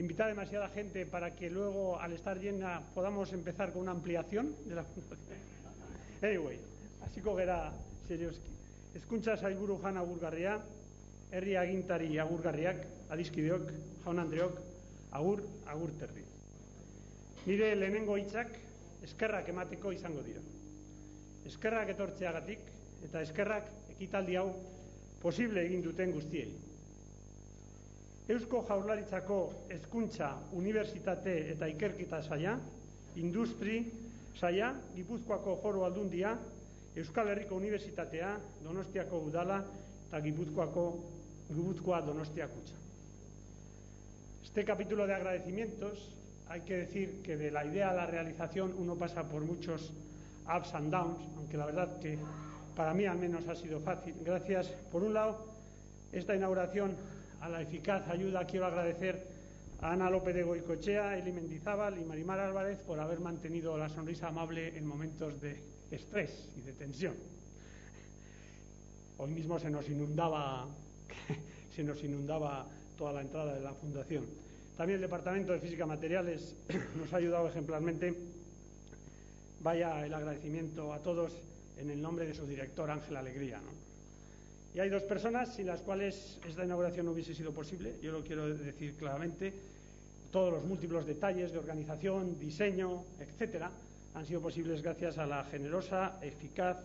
invitar a demasiada gente para que luego, al estar llena, podamos empezar con una ampliación de la fundación. Anyway, hasiko gera serioski. Hezkuntza sailburu jan agurgarria, herri agintari agurgarriak, adiskideok, jaun andreok, agur terdi. Nire lehenengo hitzak eskerrak emateko izango dira. Eskerrak etortzeagatik eta eskerrak ekitaldi hau posible egin duten guztiei. Eusko Jaurlaritzako Hezkuntza, Unibertsitate eta Ikerketa Saila, Industri Saila, Gipuzkoako Foru Aldundia, Euskal Herriko Unibertsitatea, Donostiako Udala eta Gipuzkoa Donostia Kutxa. Este capítulo de agradecimientos, hay que decir que de la idea a la realización uno pasa por muchos ups and downs, aunque la verdad que para mí al menos ha sido fácil. Gracias, por un lado, esta inauguración a la eficaz ayuda. Quiero agradecer a Ana López de Goicoechea, Eli Mendizábal y Marimar Álvarez por haber mantenido la sonrisa amable en momentos de estrés y de tensión. Hoy mismo se nos inundaba toda la entrada de la Fundación. También el Departamento de Física Materiales nos ha ayudado ejemplarmente. Vaya el agradecimiento a todos en el nombre de su director Ángel Alegría, ¿no? Y hay dos personas sin las cuales esta inauguración no hubiese sido posible. Yo lo quiero decir claramente. Todos los múltiples detalles de organización, diseño, etcétera, han sido posibles gracias a la generosa, eficaz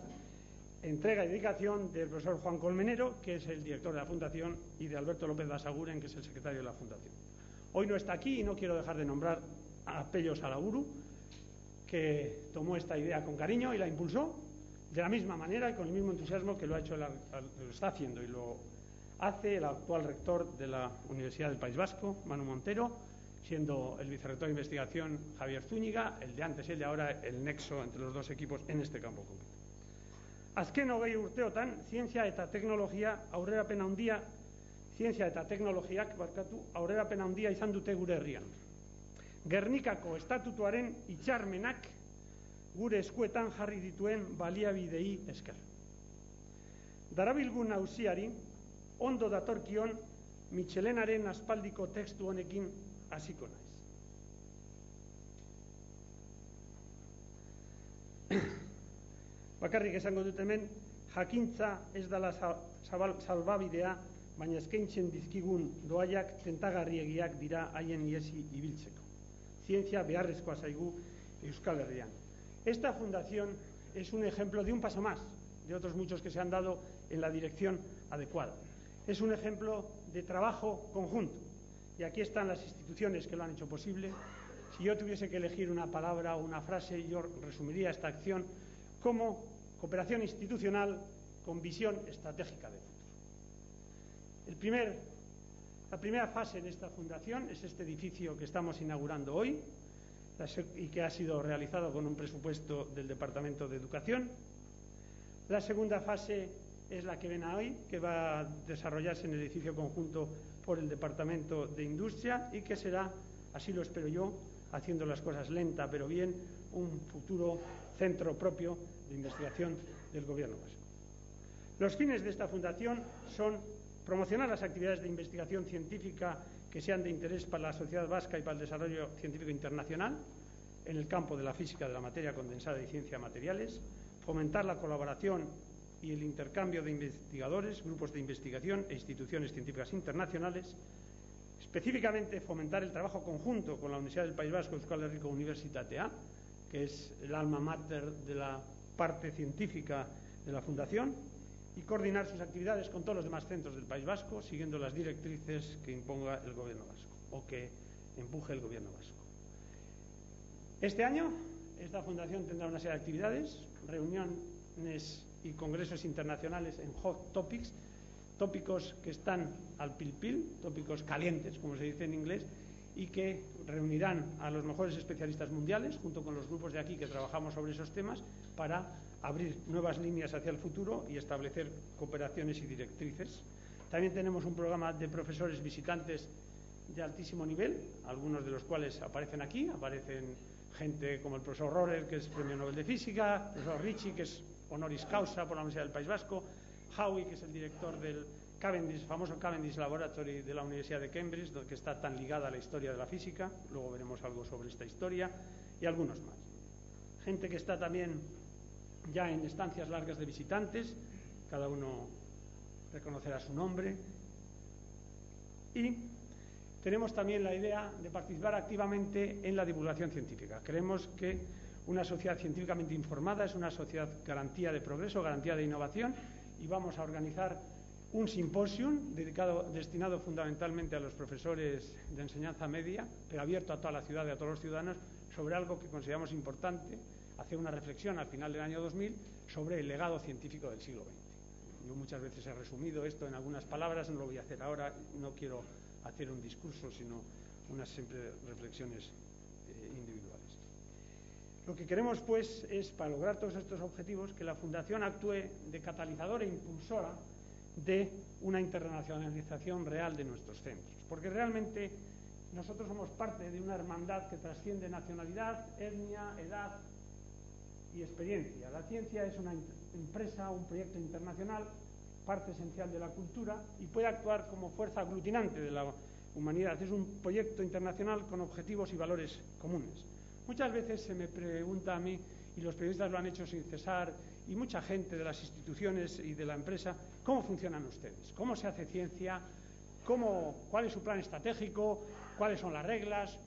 entrega y dedicación del profesor Juan Colmenero, que es el director de la Fundación, y de Alberto López Basaguren, que es el secretario de la Fundación. Hoy no está aquí y no quiero dejar de nombrar a Pello Salaburu, que tomó esta idea con cariño y la impulsó de la misma manera y con el mismo entusiasmo que lo está haciendo y lo hace el actual rector de la Universidad del País Vasco, Manu Montero, siendo el vicerrector de investigación Javier Zúñiga, el de antes y el de ahora, el nexo entre los dos equipos en este campo concreto. Azken 20 urteotan, zientzia eta teknologiak aurrerapen handia izan dute gure herrian. Gernikako estatutuaren hitzarmenak gure eskuetan jarri dituen baliabidei esker. Darabilgun auziari ondo datorkion Michelenaren aspaldiko testu honekin hasiko naiz. Bakarrik esango dut hemen, jakintza ez dela salbabidea, baina eskaintzen dizkigun doaiak tentagarriegiak dira haien iesi ibiltzeko. Zientzia beharrezkoa zaigu Euskal Herrian. Esta fundación es un ejemplo de un paso más, de otros muchos que se han dado en la dirección adecuada. Es un ejemplo de trabajo conjunto. Y aquí están las instituciones que lo han hecho posible. Si yo tuviese que elegir una palabra o una frase, yo resumiría esta acción como cooperación institucional con visión estratégica de futuro. La primera fase de esta fundación es este edificio que estamos inaugurando hoy y que ha sido realizado con un presupuesto del Departamento de Educación. La segunda fase es la que ven hoy, que va a desarrollarse en el edificio conjunto por el Departamento de Industria y que será, así lo espero yo, haciendo las cosas lenta pero bien, un futuro centro propio de investigación del Gobierno vasco. Los fines de esta fundación son promocionar las actividades de investigación científica que sean de interés para la sociedad vasca y para el desarrollo científico internacional en el campo de la física de la materia condensada y ciencia de materiales, fomentar la colaboración y el intercambio de investigadores, grupos de investigación e instituciones científicas internacionales, específicamente fomentar el trabajo conjunto con la Universidad del País Vasco, Euskal Herriko Unibertsitatea, que es el alma mater de la parte científica de la Fundación, y coordinar sus actividades con todos los demás centros del País Vasco, siguiendo las directrices que imponga el Gobierno vasco o que empuje el Gobierno vasco. Este año, esta Fundación tendrá una serie de actividades, reuniones y congresos internacionales en hot topics, tópicos que están al pil, tópicos calientes, como se dice en inglés, y que reunirán a los mejores especialistas mundiales, junto con los grupos de aquí que trabajamos sobre esos temas, para abrir nuevas líneas hacia el futuro y establecer cooperaciones y directrices. También tenemos un programa de profesores visitantes de altísimo nivel, algunos de los cuales aparecen aquí, aparecen gente como el profesor Rohrer, que es Premio Nobel de Física, el profesor Ricci, que es honoris causa por la Universidad del País Vasco, Howie, que es el director del Cavendish, famoso Cavendish Laboratory de la Universidad de Cambridge, que está tan ligada a la historia de la física, luego veremos algo sobre esta historia, y algunos más. Gente que está también ya en estancias largas de visitantes, cada uno reconocerá su nombre, y tenemos también la idea de participar activamente en la divulgación científica. Creemos que una sociedad científicamente informada es una sociedad garantía de progreso, garantía de innovación, y vamos a organizar un simposium destinado fundamentalmente a los profesores de enseñanza media, pero abierto a toda la ciudad y a todos los ciudadanos, sobre algo que consideramos importante, hacer una reflexión al final del año 2000 sobre el legado científico del siglo XX. Yo muchas veces he resumido esto en algunas palabras, no lo voy a hacer ahora, no quiero hacer un discurso, sino unas siempre reflexiones individuales. Lo que queremos, pues, es, para lograr todos estos objetivos, que la Fundación actúe de catalizadora e impulsora de una internacionalización real de nuestros centros, porque realmente nosotros somos parte de una hermandad que trasciende nacionalidad, etnia, edad y experiencia. La ciencia es una empresa, un proyecto internacional, parte esencial de la cultura, y puede actuar como fuerza aglutinante de la humanidad. Es un proyecto internacional con objetivos y valores comunes. Muchas veces se me pregunta a mí, y los periodistas lo han hecho sin cesar, y mucha gente de las instituciones y de la empresa, ¿cómo funcionan ustedes? ¿Cómo se hace ciencia? ¿Cuál es su plan estratégico? ¿Cuáles son las reglas?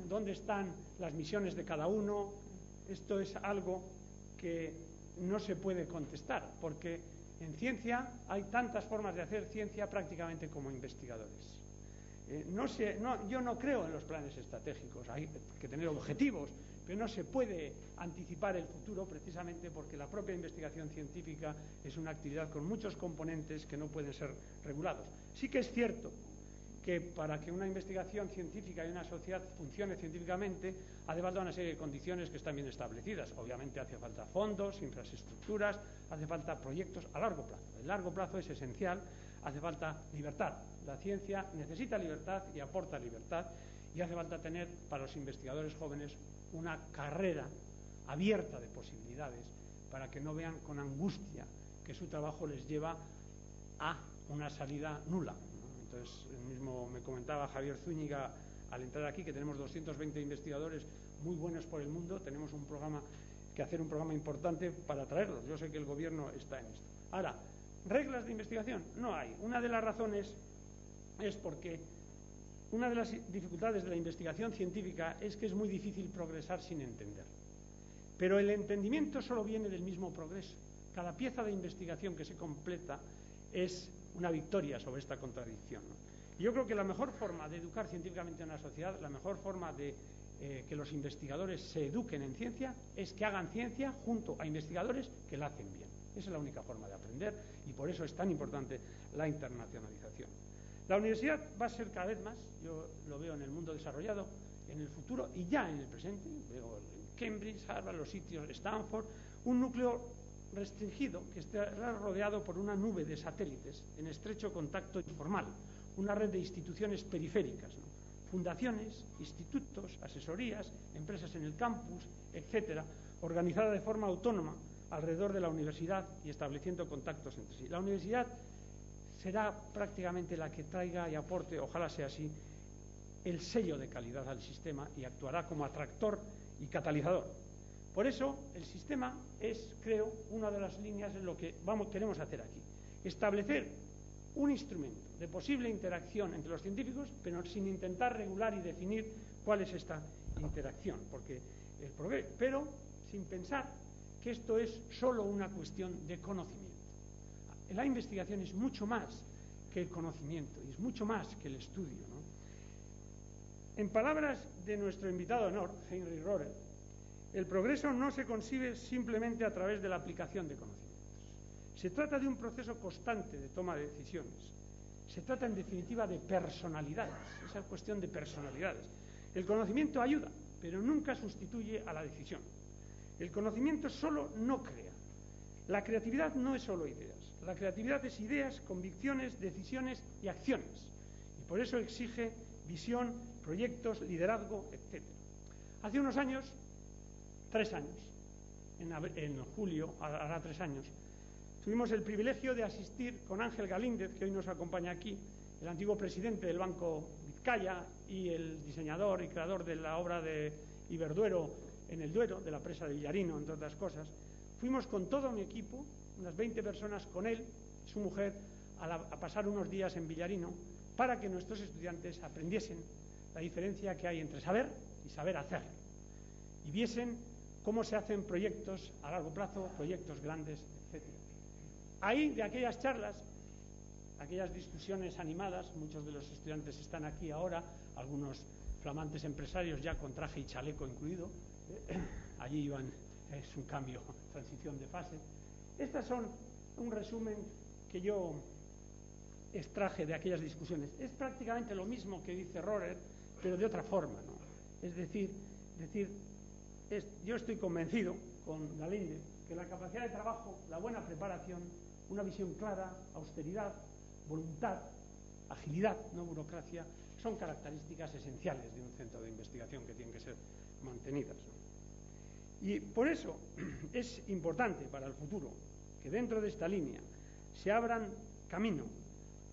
¿Dónde están las misiones de cada uno? Esto es algo que no se puede contestar, porque en ciencia hay tantas formas de hacer ciencia prácticamente como investigadores. Yo no creo en los planes estratégicos, hay que tener objetivos, pero no se puede anticipar el futuro precisamente porque la propia investigación científica es una actividad con muchos componentes que no pueden ser regulados. Sí que es cierto que para que una investigación científica y una sociedad funcione científicamente hace falta una serie de condiciones que están bien establecidas. Obviamente hace falta fondos, infraestructuras, hace falta proyectos a largo plazo. El largo plazo es esencial, hace falta libertad. La ciencia necesita libertad y aporta libertad, y hace falta tener para los investigadores jóvenes una carrera abierta de posibilidades para que no vean con angustia que su trabajo les lleva a una salida nula. Entonces, mismo me comentaba Javier Zúñiga al entrar aquí que tenemos 220 investigadores muy buenos por el mundo, tenemos que hacer un programa importante para traerlos. Yo sé que el gobierno está en esto. Ahora, ¿reglas de investigación? No hay. Una de las razones es porque una de las dificultades de la investigación científica es que es muy difícil progresar sin entender. Pero el entendimiento solo viene del mismo progreso. Cada pieza de investigación que se completa es una victoria sobre esta contradicción, ¿no? Y yo creo que la mejor forma de educar científicamente a una sociedad, la mejor forma de que los investigadores se eduquen en ciencia, es que hagan ciencia junto a investigadores que la hacen bien. Esa es la única forma de aprender, y por eso es tan importante la internacionalización. La universidad va a ser cada vez más, yo lo veo en el mundo desarrollado, en el futuro y ya en el presente, veo en Cambridge, Harvard, los sitios, Stanford, un núcleo restringido que estará rodeado por una nube de satélites en estrecho contacto informal, una red de instituciones periféricas, ¿no? Fundaciones, institutos, asesorías, empresas en el campus, etcétera, organizada de forma autónoma alrededor de la universidad y estableciendo contactos entre sí. La universidad será prácticamente la que traiga y aporte, ojalá sea así, el sello de calidad al sistema y actuará como atractor y catalizador. Por eso el sistema es, creo, una de las líneas en lo que queremos hacer aquí. Establecer un instrumento de posible interacción entre los científicos, pero sin intentar regular y definir cuál es esta interacción, pero sin pensar que esto es solo una cuestión de conocimiento. La investigación es mucho más que el conocimiento y es mucho más que el estudio, ¿no? En palabras de nuestro invitado de honor, Heinrich Rohrer, el progreso no se concibe simplemente a través de la aplicación de conocimientos. Se trata de un proceso constante de toma de decisiones. Se trata, en definitiva, de personalidades. Esa cuestión de personalidades. El conocimiento ayuda, pero nunca sustituye a la decisión. El conocimiento solo no crea. La creatividad no es solo ideas. La creatividad es ideas, convicciones, decisiones y acciones. Y por eso exige visión, proyectos, liderazgo, etc. Hace unos años, 3 años, en julio hará 3 años, Tuvimos el privilegio de asistir con Ángel Galíndez, que hoy nos acompaña aquí, el antiguo presidente del Banco Vizcaya y el diseñador y creador de la obra de Iberduero en el Duero, de la presa de Villarino, entre otras cosas. Fuimos con todo mi equipo, unas 20 personas con él y su mujer, a pasar unos días en Villarino para que nuestros estudiantes aprendiesen la diferencia que hay entre saber y saber hacer y viesen cómo se hacen proyectos a largo plazo, proyectos grandes, etc. Ahí, de aquellas charlas, aquellas discusiones animadas, muchos de los estudiantes están aquí ahora, algunos flamantes empresarios ya con traje y chaleco incluido, allí iban, es un cambio, transición de fase. Estas son un resumen que yo extraje de aquellas discusiones. Es prácticamente lo mismo que dice Rohrer, pero de otra forma, ¿no? Es decir, yo estoy convencido con Galíndez que la capacidad de trabajo, la buena preparación, una visión clara, austeridad, voluntad, agilidad, no burocracia, son características esenciales de un centro de investigación que tienen que ser mantenidas, ¿no? Y por eso es importante para el futuro que dentro de esta línea se abran camino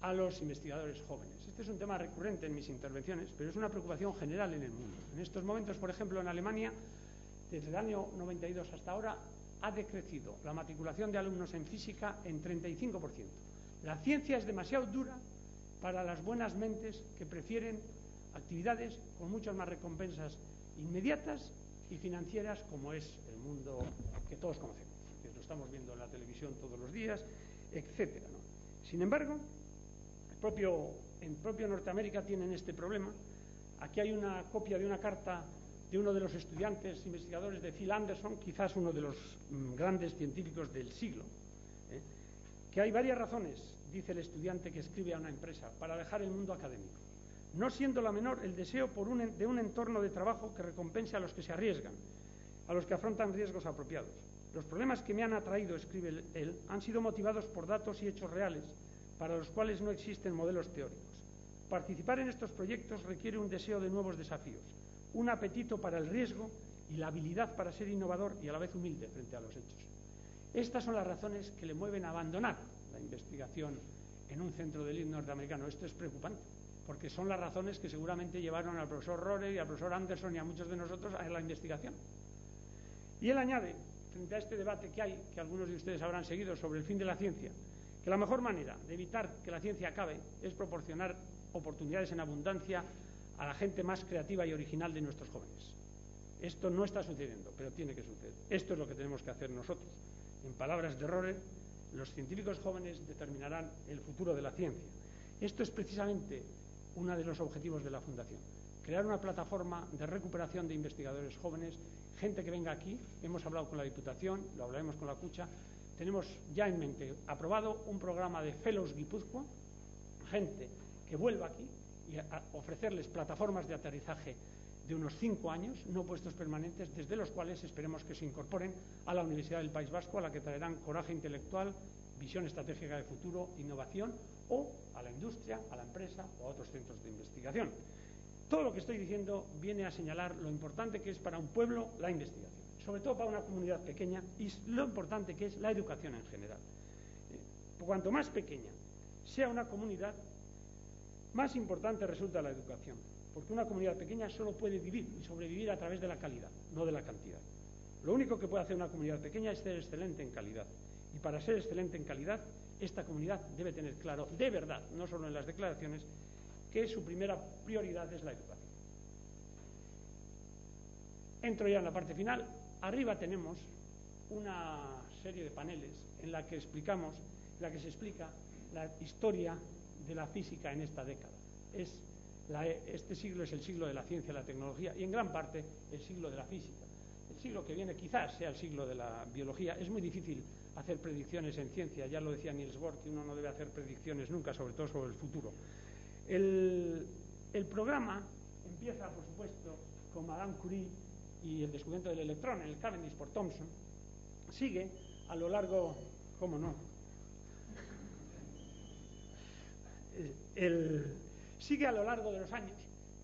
a los investigadores jóvenes. Este es un tema recurrente en mis intervenciones, pero es una preocupación general en el mundo. En estos momentos, por ejemplo, en Alemania, desde el año 92 hasta ahora, ha decrecido la matriculación de alumnos en física en 35%. La ciencia es demasiado dura para las buenas mentes que prefieren actividades con muchas más recompensas inmediatas y financieras, como es el mundo que todos conocemos, que lo estamos viendo en la televisión todos los días, etcétera, ¿no? Sin embargo, en propio Norteamérica tienen este problema. Aquí hay una copia de una carta de uno de los estudiantes investigadores de Phil Anderson, quizás uno de los grandes científicos del siglo, que hay varias razones, dice el estudiante que escribe a una empresa, para dejar el mundo académico, no siendo la menor el deseo de un entorno de trabajo que recompense a los que se arriesgan, a los que afrontan riesgos apropiados. Los problemas que me han atraído, escribe él, han sido motivados por datos y hechos reales, para los cuales no existen modelos teóricos. Participar en estos proyectos requiere un deseo de nuevos desafíos, un apetito para el riesgo y la habilidad para ser innovador y a la vez humilde frente a los hechos. Estas son las razones que le mueven a abandonar la investigación en un centro de élite norteamericano. Esto es preocupante, porque son las razones que seguramente llevaron al profesor Rohrer y al profesor Anderson y a muchos de nosotros a la investigación. Y él añade, frente a este debate que hay, que algunos de ustedes habrán seguido sobre el fin de la ciencia, que la mejor manera de evitar que la ciencia acabe es proporcionar oportunidades en abundancia a la gente más creativa y original de nuestros jóvenes. Esto no está sucediendo, pero tiene que suceder. Esto es lo que tenemos que hacer nosotros. En palabras de Rohrer, los científicos jóvenes determinarán el futuro de la ciencia. Esto es precisamente uno de los objetivos de la Fundación. Crear una plataforma de recuperación de investigadores jóvenes, gente que venga aquí. Hemos hablado con la Diputación, lo hablaremos con la Cucha. Tenemos ya en mente aprobado un programa de Fellows Guipúzcoa, gente que vuelva aquí y a ofrecerles plataformas de aterrizaje de unos 5 años, no puestos permanentes, desde los cuales esperemos que se incorporen a la Universidad del País Vasco, a la que traerán coraje intelectual, visión estratégica de futuro, innovación, o a la industria, a la empresa o a otros centros de investigación. Todo lo que estoy diciendo viene a señalar lo importante que es para un pueblo la investigación, sobre todo para una comunidad pequeña, y lo importante que es la educación en general. Cuanto más pequeña sea una comunidad, más importante resulta la educación, porque una comunidad pequeña solo puede vivir y sobrevivir a través de la calidad, no de la cantidad. Lo único que puede hacer una comunidad pequeña es ser excelente en calidad, y para ser excelente en calidad, esta comunidad debe tener claro, de verdad, no solo en las declaraciones, que su primera prioridad es la educación. Entro ya en la parte final. Arriba tenemos una serie de paneles en la que se explica la historia de la física en esta década. Este siglo es el siglo de la ciencia y la tecnología, y en gran parte el siglo de la física. El siglo que viene quizás sea el siglo de la biología. Es muy difícil hacer predicciones en ciencia, ya lo decía Niels Bohr, que uno no debe hacer predicciones nunca, sobre todo sobre el futuro. El programa empieza, por supuesto, con Madame Curie y el descubrimiento del electrón en el Cavendish por Thomson. Sigue a lo largo, ¿cómo no? Sigue a lo largo de los años,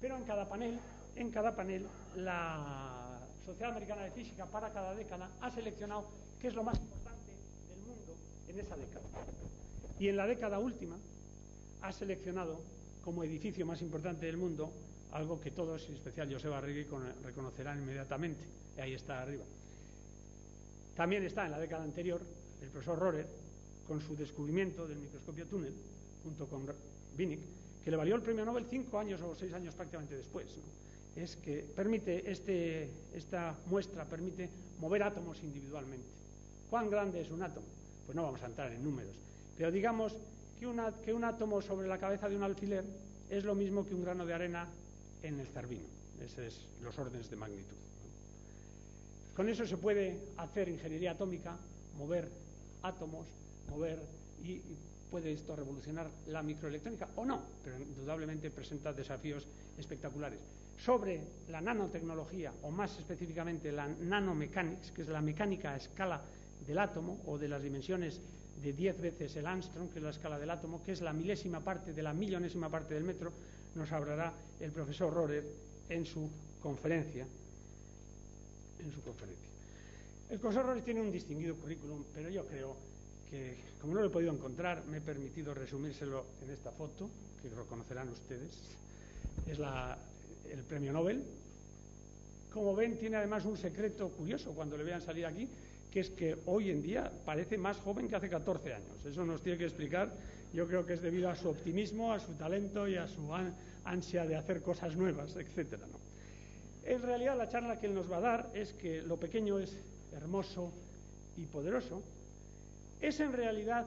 pero en cada panel la Sociedad Americana de Física para cada década ha seleccionado qué es lo más importante del mundo en esa década. Y en la década última ha seleccionado como edificio más importante del mundo algo que todos, en especial Joseba Arregui, reconocerán inmediatamente. Y ahí está arriba. También está en la década anterior el profesor Rohrer con su descubrimiento del microscopio túnel, junto con Winnig, que le valió el premio Nobel 5 años o 6 años prácticamente después, ¿no? Es que permite, esta muestra permite mover átomos individualmente. ¿Cuán grande es un átomo? Pues no vamos a entrar en números, pero digamos que un átomo sobre la cabeza de un alfiler es lo mismo que un grano de arena en el Cervino. Esos son los órdenes de magnitud. Con eso se puede hacer ingeniería atómica, mover átomos, y puede esto revolucionar la microelectrónica o no, pero indudablemente presenta desafíos espectaculares. Sobre la nanotecnología, o más específicamente la nanomecanics, que es la mecánica a escala del átomo, o de las dimensiones de 10 veces el Armstrong, que es la escala del átomo, que es la milésima parte de la millonésima parte del metro, nos hablará el profesor Rohrer en su conferencia. El profesor Rohrer tiene un distinguido currículum, pero yo creo que, como no lo he podido encontrar, me he permitido resumírselo en esta foto, que lo conocerán ustedes. Es el premio Nobel. Como ven, tiene además un secreto curioso cuando le vean salir aquí, que es que hoy en día parece más joven que hace 14 años. Eso nos tiene que explicar, yo creo que es debido a su optimismo, a su talento y a su ansia de hacer cosas nuevas, etcétera, ¿no? En realidad, la charla que él nos va a dar es que lo pequeño es hermoso y poderoso. Es en realidad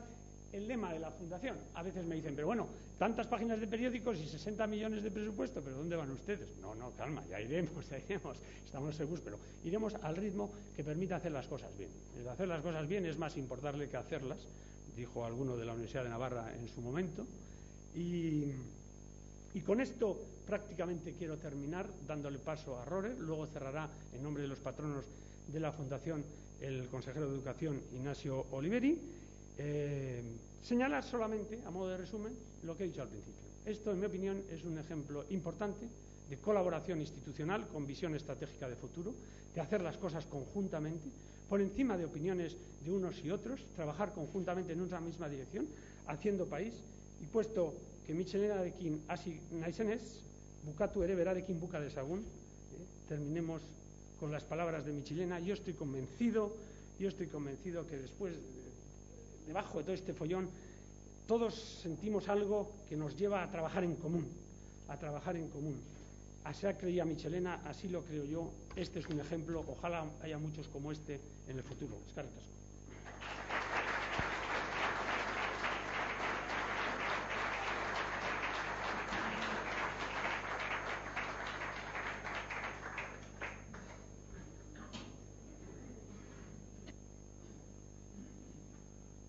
el lema de la Fundación. A veces me dicen, pero bueno, tantas páginas de periódicos y 60 millones de presupuesto, ¿pero dónde van ustedes? No, calma, ya iremos, estamos seguros, pero iremos al ritmo que permita hacer las cosas bien. El hacer las cosas bien es más importarle que hacerlas, dijo alguno de la Universidad de Navarra en su momento, y con esto prácticamente quiero terminar dándole paso a Rohrer. Luego cerrará en nombre de los patronos de la Fundación el consejero de Educación Ignacio Oliveri. Señalar solamente, a modo de resumen, lo que he dicho al principio. Esto, en mi opinión, es un ejemplo importante de colaboración institucional con visión estratégica de futuro, de hacer las cosas conjuntamente, por encima de opiniones de unos y otros, trabajar conjuntamente en una misma dirección, haciendo país, y puesto que Michelenarekin hasi naizenez, bukatu ere berarekin buka dezagun, terminemos con las palabras de Michelena. Yo estoy convencido que después, debajo de todo este follón, todos sentimos algo que nos lleva a trabajar en común. Así creía Michelena, así lo creo yo. Este es un ejemplo, ojalá haya muchos como este en el futuro. Eskerrik asko.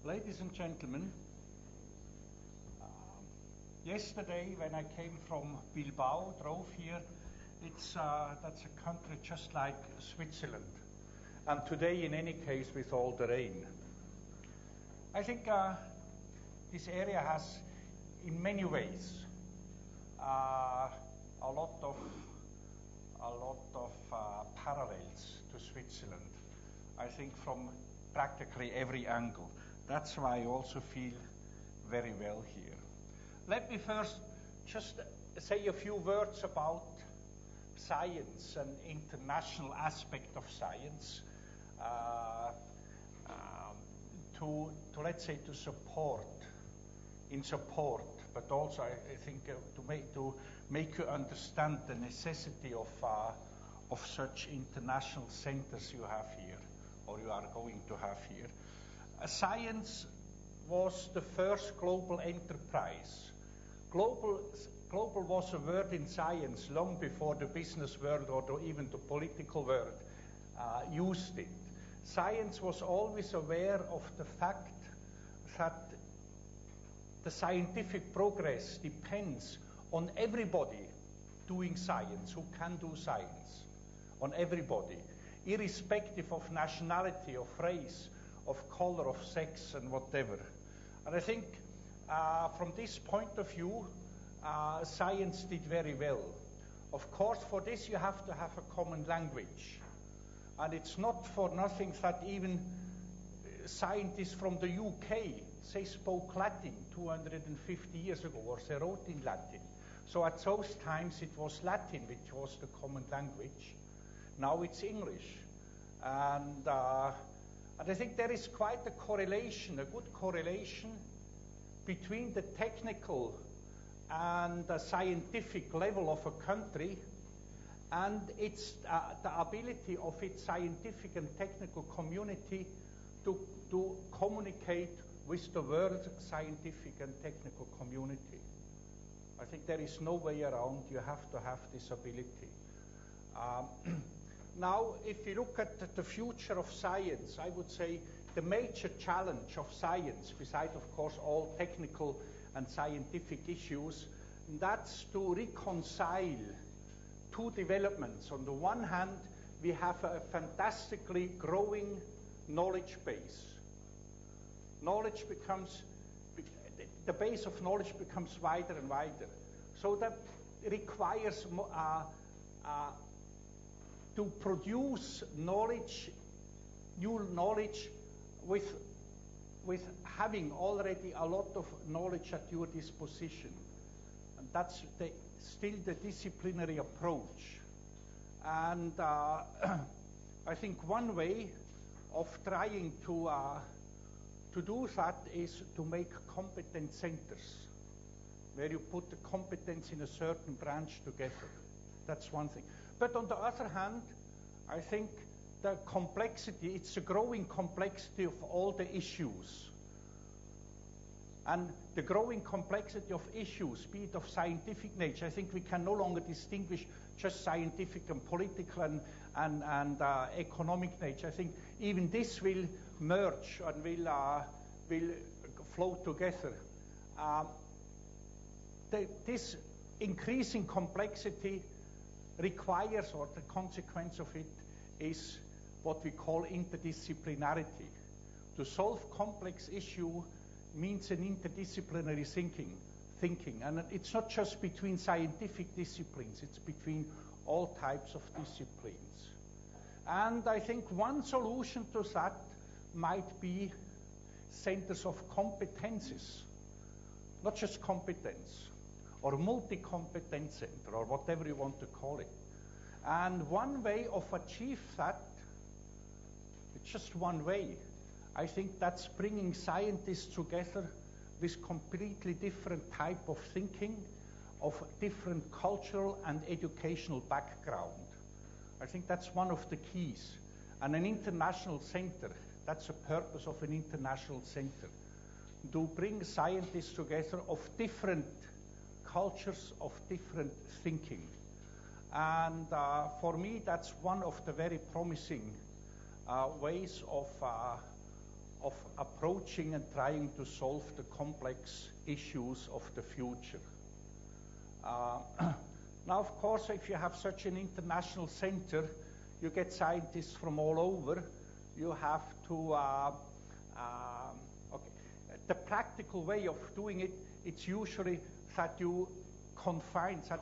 Ladies and gentlemen, yesterday when I came from Bilbao, drove here, that's a country just like Switzerland. And today, in any case, with all the rain. I think this area has, in many ways, a lot of parallels to Switzerland. I think from practically every angle. That's why I also feel very well here. Let me first just say a few words about science and international aspect of science to let's say to support, but also I think to make you understand the necessity of such international centers you have here, or you are going to have here. Science was the first global enterprise. Global was a word in science long before the business world or even the political world used it. Science was always aware of the fact that the scientific progress depends on everybody doing science, who can do science, on everybody, irrespective of nationality, of race, of color, of sex, and whatever. And I think from this point of view, science did very well. Of course, for this you have to have a common language. And it's not for nothing that even scientists from the UK, they spoke Latin 250 years ago, or they wrote in Latin. So at those times it was Latin, which was the common language. Now it's English. And I think there is quite a correlation, a good correlation, between the technical and the scientific level of a country and its the ability of its scientific and technical community to communicate with the world scientific and technical community. I think there is no way around. You have to have this ability. Now, if you look at the future of science, I would say the major challenge of science, besides, of course, all technical and scientific issues, that's to reconcile two developments. On the one hand, we have a fantastically growing knowledge base. Knowledge becomes, the base of knowledge becomes wider and wider. So that requires to produce knowledge, new knowledge, with having already a lot of knowledge at your disposition. And that's still the disciplinary approach. And I think one way of trying to do that is to make competence centers, where you put the competence in a certain branch together. That's one thing. But on the other hand, I think the complexity, it's a growing complexity of all the issues. And the growing complexity of issues, be it of scientific nature, I think we can no longer distinguish just scientific and political and economic nature. I think even this will merge and will flow together. This increasing complexity requires, or the consequence of it is what we call interdisciplinarity. To solve complex issue means an interdisciplinary thinking. And it's not just between scientific disciplines, it's between all types of disciplines. And I think one solution to that might be centers of competences, not just competence, or multi-competence center, or whatever you want to call it. And one way of achieve that, it's just one way. I think that's bringing scientists together with completely different type of thinking, of different cultural and educational background. I think that's one of the keys. And an international center, that's the purpose of an international center, to bring scientists together of different cultures, of different thinking. And for me, that's one of the very promising ways of approaching and trying to solve the complex issues of the future. Now, of course, if you have such an international center, you get scientists from all over. You have to, the practical way of doing it, it's usually that you confine, that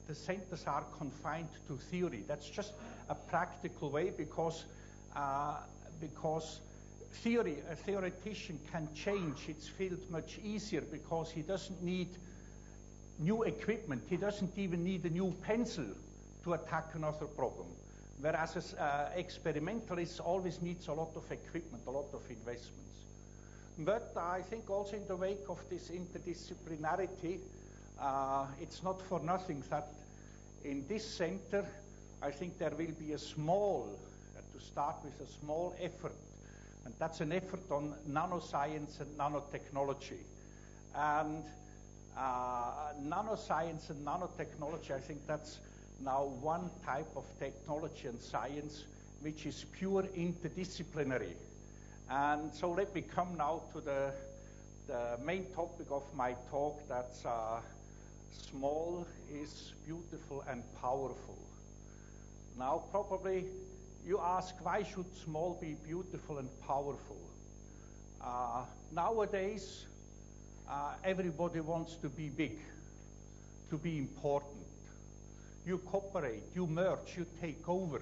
the centers are confined to theory. That's just a practical way because theory, a theoretician can change its field much easier because he doesn't need new equipment. He doesn't even need a new pencil to attack another problem. Whereas experimentalists always needs a lot of equipment, a lot of investments. But I think also in the wake of this interdisciplinarity, it's not for nothing that in this center, I think there will be a small, to start with a small effort, and that's an effort on nanoscience and nanotechnology. And nanoscience and nanotechnology, I think that's now one type of technology and science which is pure interdisciplinary. And so let me come now to the main topic of my talk, that's small is beautiful and powerful. Now probably you ask, why should small be beautiful and powerful? Nowadays, everybody wants to be big, to be important. You cooperate, you merge, you take over.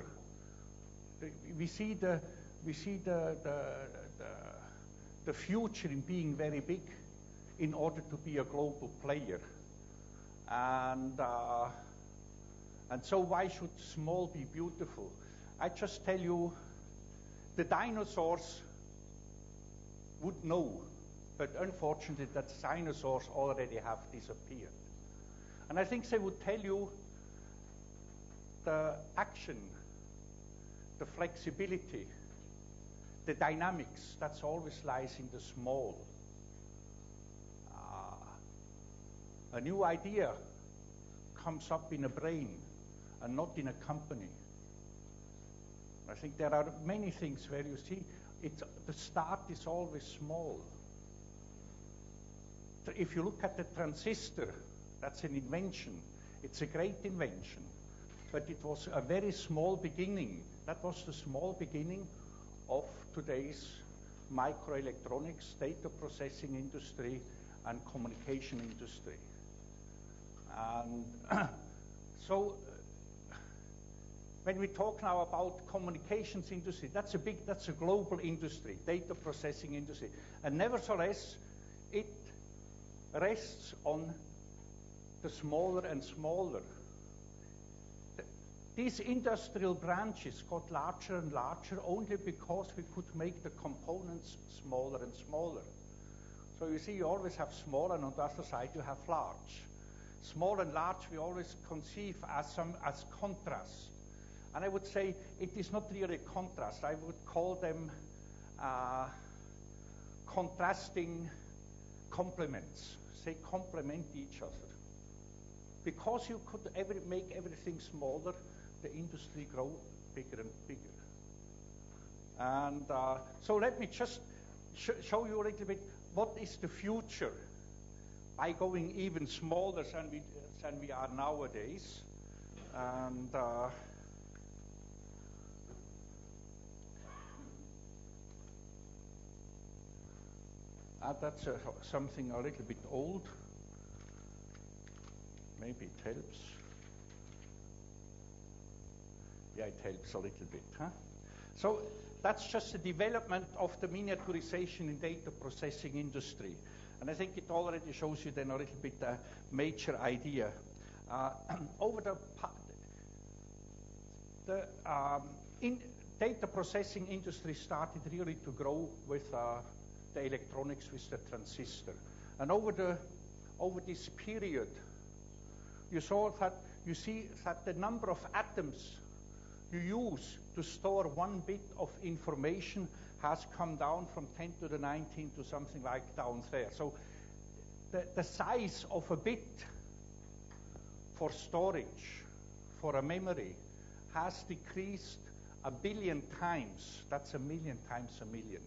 We see we see the future in being very big in order to be a global player. And so why should small be beautiful? I just tell you, the dinosaurs would know, but unfortunately the dinosaurs already have disappeared. And I think they would tell you the action, the flexibility, the dynamics, that's always lies in the small. A new idea comes up in a brain and not in a company. I think there are many things where you see the start is always small. If you look at the transistor, that's an invention. It's a great invention, but it was a very small beginning. That was the small beginning of today's microelectronics, data processing industry, and communication industry. And so when we talk now about communications industry, that's a global industry, data processing industry. And nevertheless, it rests on the smaller and smaller. These industrial branches got larger and larger only because we could make the components smaller and smaller. So you see, you always have small, and on the other side you have large. Small and large we always conceive as contrast. And I would say it is not really a contrast. I would call them contrasting complements. They complement each other. Because you could make everything smaller, the industry grow bigger and bigger. And so let me just show you a little bit what is the future by going even smaller than we are nowadays. And that's something a little bit old. Maybe it helps. Yeah, it helps a little bit, huh? So that's just the development of the miniaturization in data processing industry. And I think it already shows you then a little bit a major idea. Data processing industry started really to grow with the electronics, with the transistor. And over this period, you see that the number of atoms you use to store 1 bit of information has come down from 10 to the 19 to something like down there. So the size of a bit for storage, for a memory, has decreased 1 billion times. That's 1 million times 1 million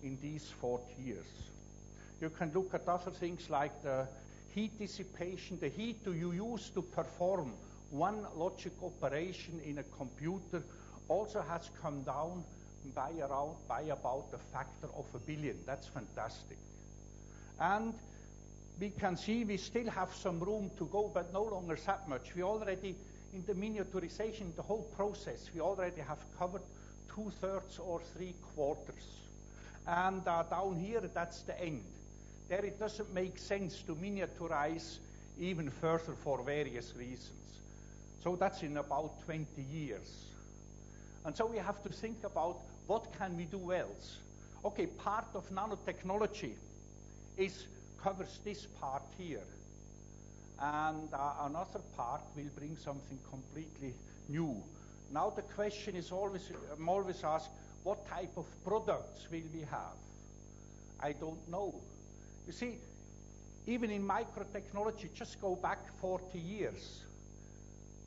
in these 40 years. You can look at other things like the heat dissipation, the heat you use to perform one logic operation in a computer also has come down by about a factor of 1 billion. That's fantastic. And we can see we still have some room to go, but no longer that much. We already, in the miniaturization, the whole process, we already have covered 2/3 or 3/4. And down here, that's the end. There it doesn't make sense to miniaturize even further for various reasons. So that's in about 20 years. And so we have to think about what can we do else. Okay, part of nanotechnology covers this part here. And another part will bring something completely new. Now the question is I'm always asked, what type of products will we have? I don't know. You see, even in microtechnology, just go back 40 years.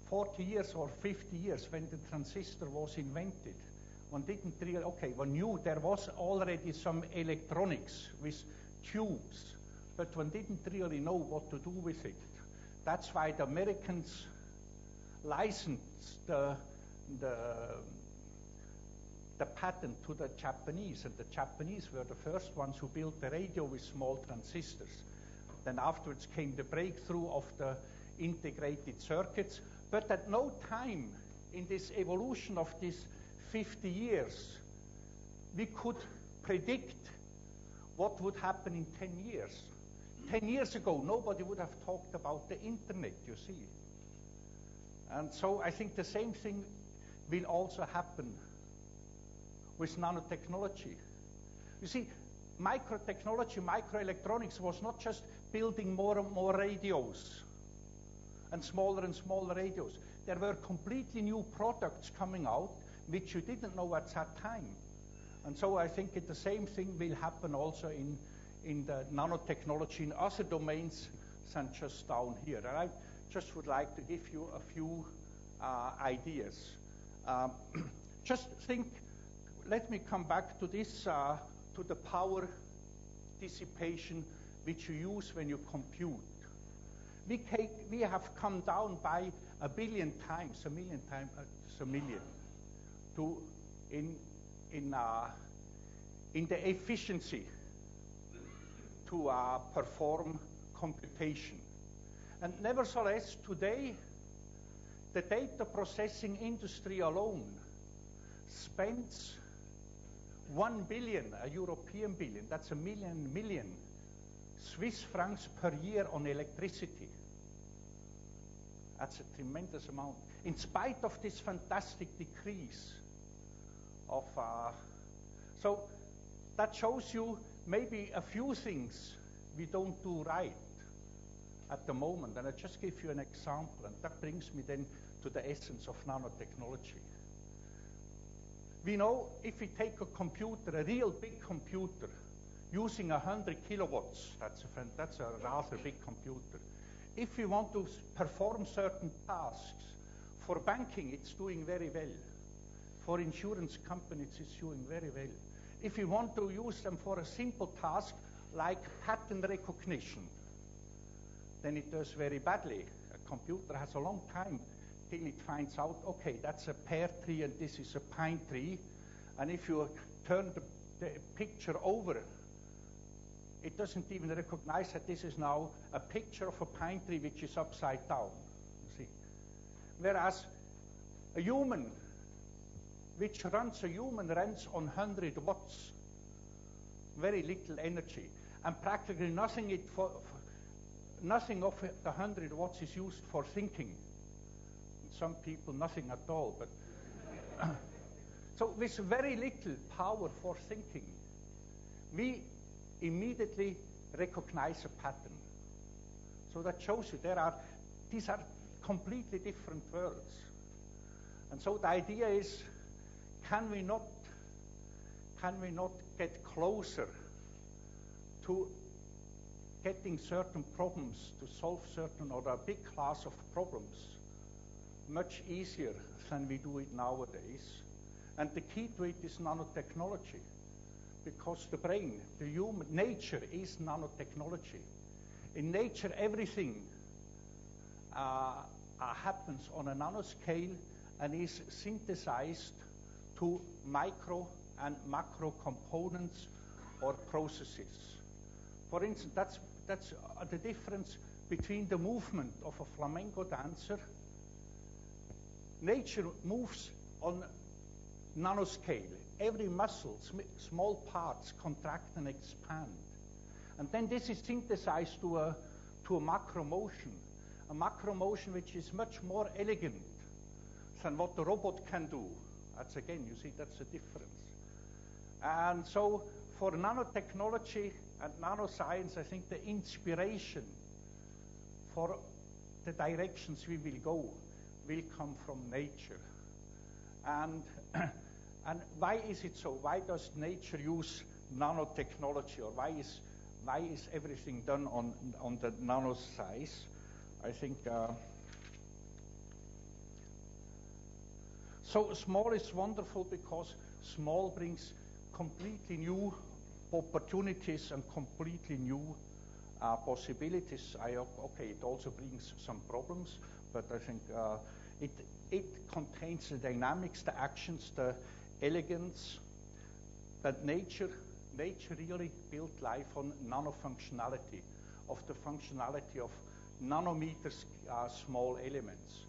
40 years or 50 years when the transistor was invented. One knew there was already some electronics with tubes, but one didn't really know what to do with it. That's why the Americans licensed the patent to the Japanese, and the Japanese were the first ones who built the radio with small transistors. Then afterwards came the breakthrough of the integrated circuits, but at no time in this evolution of these 50 years we could predict what would happen in 10 years. 10 years ago, nobody would have talked about the internet, you see. And so I think the same thing will also happen with nanotechnology. You see, microtechnology, microelectronics was not just building more and more radios and smaller radios. There were completely new products coming out which you didn't know at that time. And so I think the same thing will happen also in the nanotechnology in other domains than just down here. And I just would like to give you a few ideas. Just think, let me come back to this, to the power dissipation which you use when you compute. We have come down by a million times, to in the efficiency to perform computation. And nevertheless, today, the data processing industry alone spends 1 billion, a European billion, that's a million Swiss francs per year on electricity. That's a tremendous amount. In spite of this fantastic decrease of, so that shows you maybe a few things we don't do right at the moment. And I just give you an example, and that brings me then to the essence of nanotechnology. We know if we take a computer, a real big computer, using 100 kilowatts, that's a rather big computer. If we want to perform certain tasks, for banking, it's doing very well. For insurance companies, it's doing very well. If we want to use them for a simple task like pattern recognition, then it does very badly. A computer has a long time till it finds out, okay, that's a pear tree and this is a pine tree. And if you turn the picture over, it doesn't even recognize that this is now a picture of a pine tree which is upside down, you see. Whereas a human runs on 100 watts, very little energy, and practically nothing of the 100 watts is used for thinking. Some people, nothing at all, but so with very little power for thinking, we immediately recognize a pattern. So that shows you these are completely different worlds. And so the idea is, can we not get closer to getting certain problems, to solve certain or a big class of problems much easier than we do it nowadays? And the key to it is nanotechnology, because the brain, nature is nanotechnology. In nature, everything happens on a nanoscale and is synthesized to micro and macro components or processes. For instance, that's the difference between the movement of a flamenco dancer. Nature moves on nanoscale. Every muscle, small parts contract and expand. And then this is synthesized to a macro motion which is much more elegant than what the robot can do. That's again, you see, that's a difference. And so for nanotechnology and nanoscience, I think the inspiration for the directions we will go will come from nature. And why is it so? Why does nature use nanotechnology, or why is everything done on the nano size? I think so small is wonderful because small brings completely new opportunities and completely new possibilities. Okay, it also brings some problems, but I think it contains the dynamics, the actions, the elegance. But nature really built life on nanofunctionality, of the functionality of nanometers, small elements.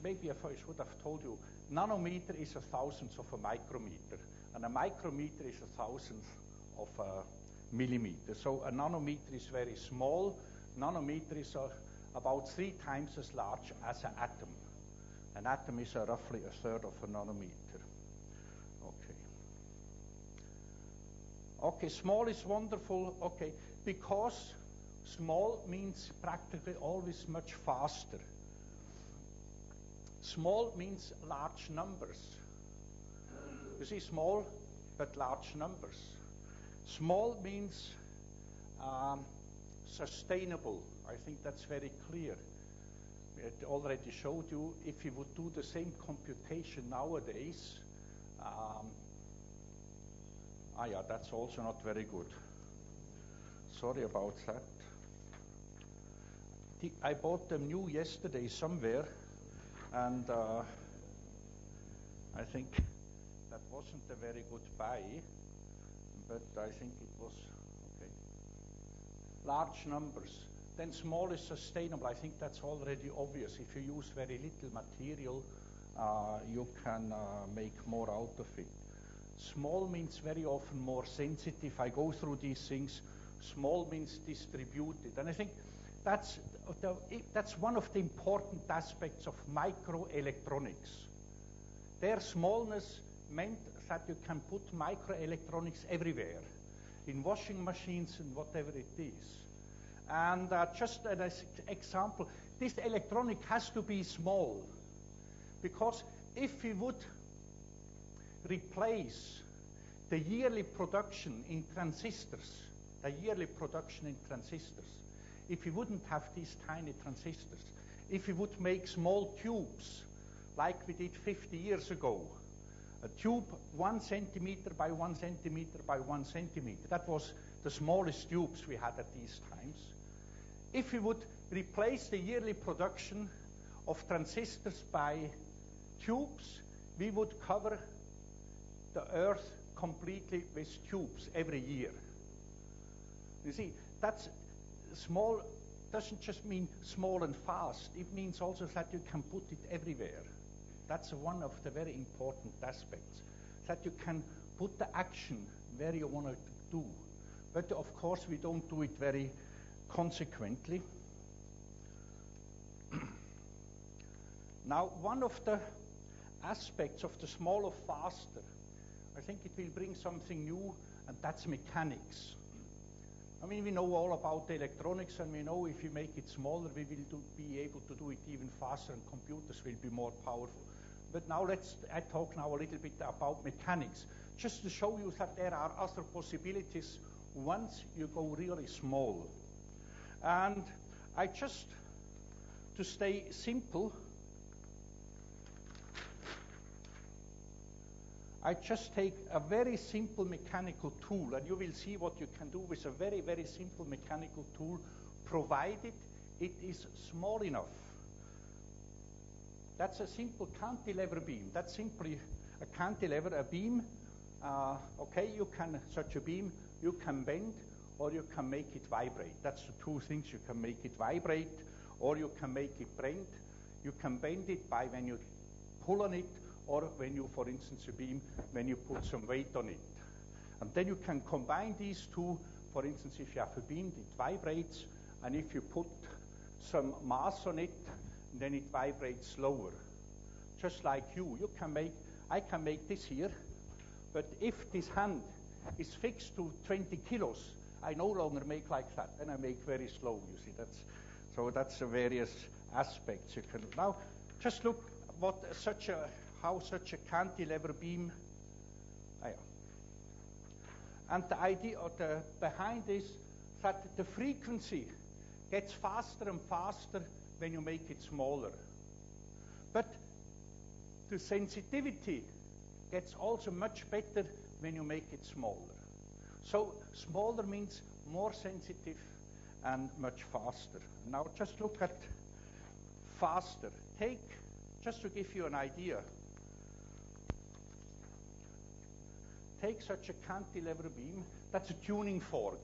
maybe if I should have told you, nanometer is a thousandth of a micrometer, and a micrometer is a thousandth of a millimeter. So a nanometer is very small. Nanometer is about 3 times as large as an atom. An atom is roughly a third of a nanometer. Okay. Okay, small is wonderful. Okay, because small means practically always much faster. Small means large numbers. You see, small but large numbers. Small means sustainable. I think that's very clear. It already showed you if you would do the same computation nowadays. Yeah, that's also not very good. Sorry about that. I bought them new yesterday somewhere, and I think that wasn't a very good buy, but I think it was okay. Large numbers. Then small is sustainable. I think that's already obvious. If you use very little material, you can make more out of it. Small means very often more sensitive. I go through these things. Small means distributed. And I think that's one of the important aspects of microelectronics. Their smallness meant that you can put microelectronics everywhere, in washing machines and whatever it is. And just as an example, this electronic has to be small, because if we would replace the yearly production in transistors, if we wouldn't have these tiny transistors, if we would make small tubes like we did 50 years ago, a tube 1 centimeter by 1 centimeter by 1 centimeter, that was the smallest tubes we had at these times. If we would replace the yearly production of transistors by tubes, we would cover the Earth completely with tubes every year. You see, that's small doesn't just mean small and fast. It means also that you can put it everywhere. That's one of the very important aspects, that you can put the action where you want to do. But of course, we don't do it very consequently. Now, one of the aspects of the smaller, faster, I think it will bring something new, and that's mechanics. I mean, we know all about the electronics, and we know if you make it smaller, we will be able to do it even faster, and computers will be more powerful. But now I talk now a little bit about mechanics, just to show you that there are other possibilities once you go really small. And to stay simple, I just take a very simple mechanical tool, and you will see what you can do with a very, very simple mechanical tool, provided it is small enough. That's a simple cantilever beam. That's simply a cantilever, a beam. Okay, such a beam, you can bend, or you can make it vibrate. That's the two things. You can make it vibrate, or you can make it bend. You can bend it by when you pull on it, or when you, for instance, a beam, when you put some weight on it. And then you can combine these two. For instance, if you have a beam, it vibrates, and if you put some mass on it, then it vibrates slower. Just like I can make this here, but if this hand is fixed to 20 kilos, I no longer make like that, and I make very slow, you see. That's the various aspects you can. Now, just look how such a cantilever beam, and the idea behind this, that the frequency gets faster and faster when you make it smaller. But the sensitivity gets also much better when you make it smaller. So smaller means more sensitive and much faster. Now just look at faster. Just to give you an idea, take such a cantilever beam, that's a tuning fork.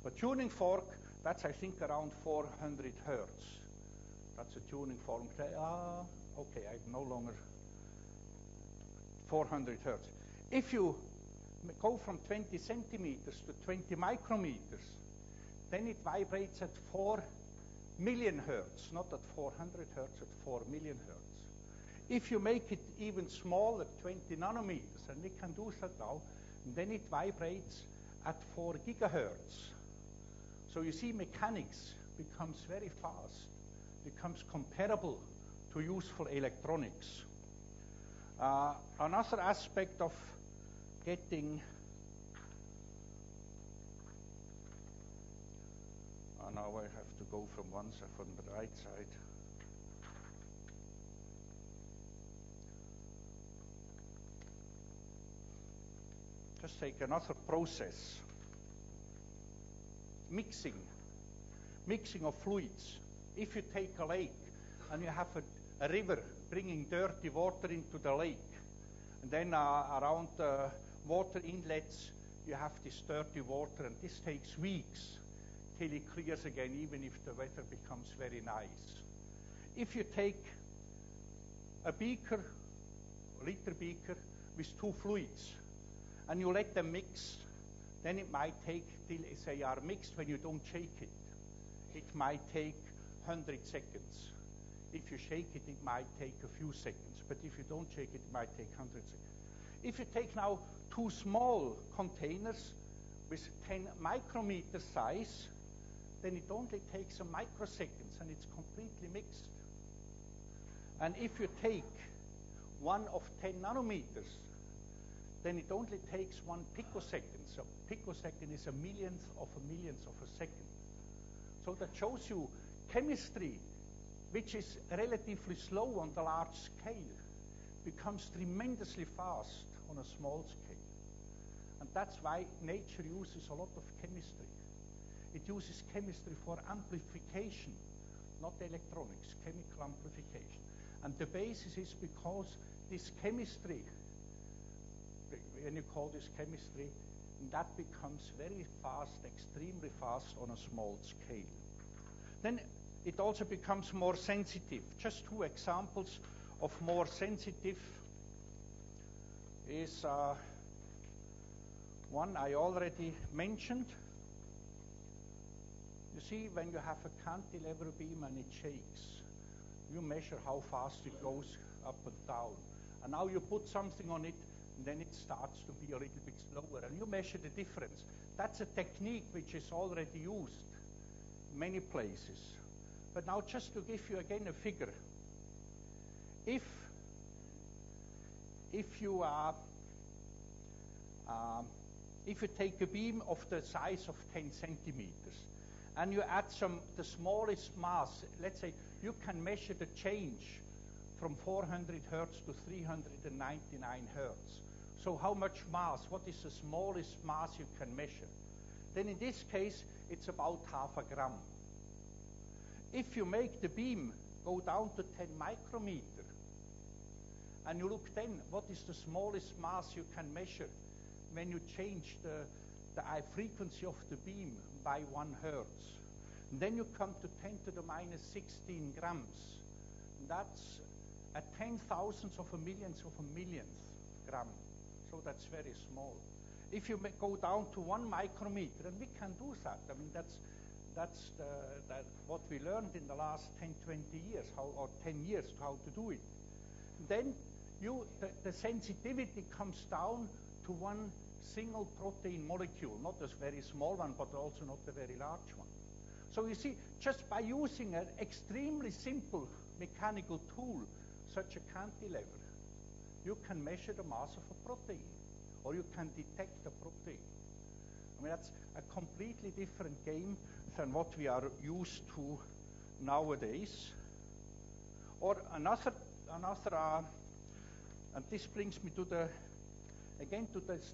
A tuning fork, that's I think around 400 hertz. That's a tuning fork. okay, I'm no longer 400 hertz. If you go from 20 centimeters to 20 micrometers, then it vibrates at 4 million hertz, not at 400 hertz, at 4 million hertz. If you make it even smaller, 20 nanometers, and we can do that now, then it vibrates at 4 gigahertz. So you see, mechanics becomes very fast, becomes comparable to useful electronics. Another aspect of getting now I have to go from one side, from the right side. Just take another process. Mixing of fluids. If you take a lake and you have a river bringing dirty water into the lake, and then around the water inlets you have this dirty water, and this takes weeks till it clears again, even if the weather becomes very nice. If you take a beaker, liter beaker, with two fluids, and you let them mix, then it might take till they are mixed when you don't shake it. It might take 100 seconds. If you shake it, it might take a few seconds. But if you don't shake it, it might take 100 seconds. If you take now two small containers with 10 micrometer size, then it only takes a microseconds and it's completely mixed. And if you take one of 10 nanometers, then it only takes 1 picosecond. So picosecond is a millionth of a second. So that shows you chemistry, which is relatively slow on the large scale, becomes tremendously fast on a small scale. And that's why nature uses a lot of chemistry. It uses chemistry for amplification, not electronics, chemical amplification. And the basis is because this chemistry, when you call this chemistry, that becomes very fast, extremely fast on a small scale. Then it also becomes more sensitive. Just two examples of more sensitive is one I already mentioned. You see, when you have a cantilever beam and it shakes, you measure how fast it goes up and down. And now you put something on it, and then it starts to be a little bit slower, and you measure the difference. That's a technique which is already used in many places. But now just to give you again a figure, if you take a beam of the size of 10 centimeters, and you add the smallest mass, let's say you can measure the change from 400 hertz to 399 hertz. So how much mass, what is the smallest mass you can measure? Then in this case, it's about half a gram. If you make the beam go down to 10 micrometer, and you look then, what is the smallest mass you can measure when you change the frequency of the beam by 1 hertz? And then you come to 10 to the minus 16 grams. And that's a 10,000th of a millionth gram. So that's very small. If you go down to 1 micrometer, and we can do that. I mean, that's what we learned in the last 10, 20 years, or 10 years, how to do it. Then the sensitivity comes down to 1 single protein molecule, not a very small one, but also not a very large one. So you see, just by using an extremely simple mechanical tool, such a cantilever, you can measure the mass of a protein, or you can detect a protein. I mean, that's a completely different game than what we are used to nowadays. Or another, and this brings me to the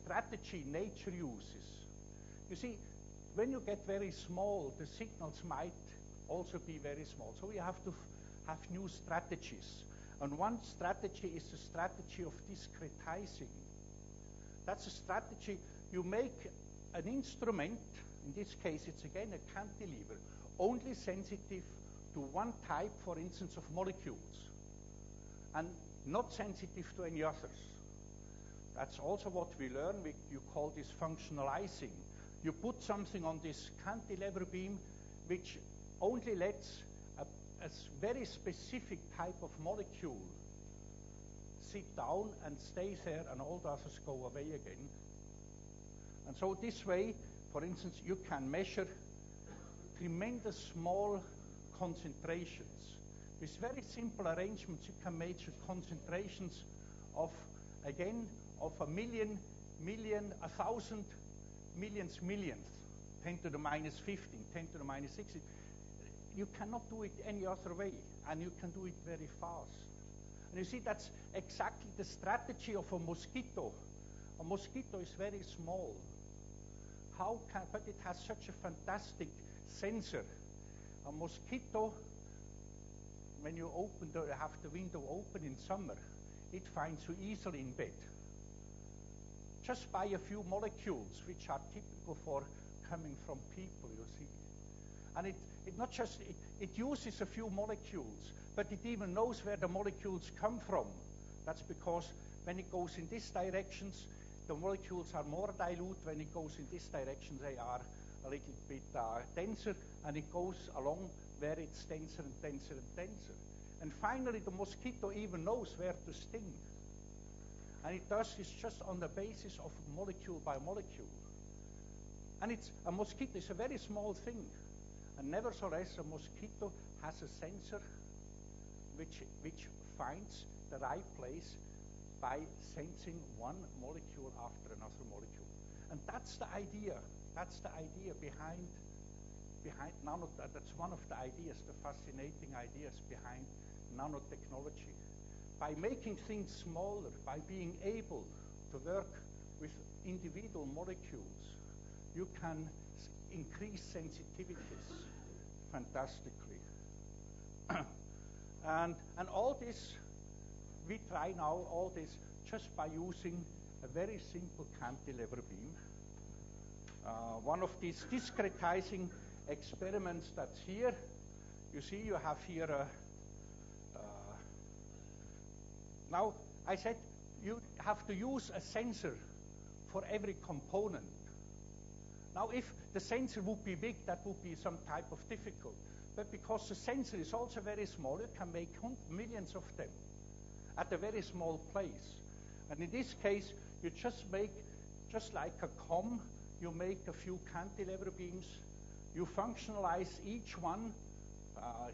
strategy nature uses. You see, when you get very small, the signals might also be very small. So we have to have new strategies. And one strategy is the strategy of discretizing. That's a strategy. You make an instrument, in this case it's again a cantilever, only sensitive to one type, for instance, of molecules. and not sensitive to any others. That's also what we learn. You call this functionalizing. You put something on this cantilever beam which only lets a very specific type of molecule sit down and stays there, and all the others go away again. And so this way, for instance, you can measure tremendous small concentrations. With very simple arrangements, you can measure concentrations of, again, of a million, 1,000, millions, millionth, 10 to the minus 15, 10 to the minus 16. You cannot do it any other way, and you can do it very fast. And you see, that's exactly the strategy of a mosquito. A mosquito is very small. But it has such a fantastic sensor. A mosquito, when you have the window open in summer, it finds you easily in bed. Just by a few molecules, which are typical for coming from people, you see. And it uses a few molecules, but it even knows where the molecules come from. That's because when it goes in these directions, the molecules are more dilute. When it goes in this direction, they are a little bit denser, and it goes along where it's denser and denser and denser. And finally, the mosquito even knows where to sting. And it does this just on the basis of molecule by molecule. And a mosquito is a very small thing. And nevertheless, a mosquito has a sensor which finds the right place by sensing one molecule after another molecule. And that's the idea. That's the idea behind nanotechnology. That's one of the ideas, the fascinating ideas behind nanotechnology. By making things smaller, by being able to work with individual molecules, you can increase sensitivities fantastically. and all this, we try now all this just by using a very simple cantilever beam. One of these discretizing experiments that's here, you see you have here now I said you have to use a sensor for every component. Now if the sensor would be big, that would be some type of difficult. But because the sensor is also very small, you can make millions of them at a very small place. And in this case, you just make, just like a comb, you make a few cantilever beams. You functionalize each one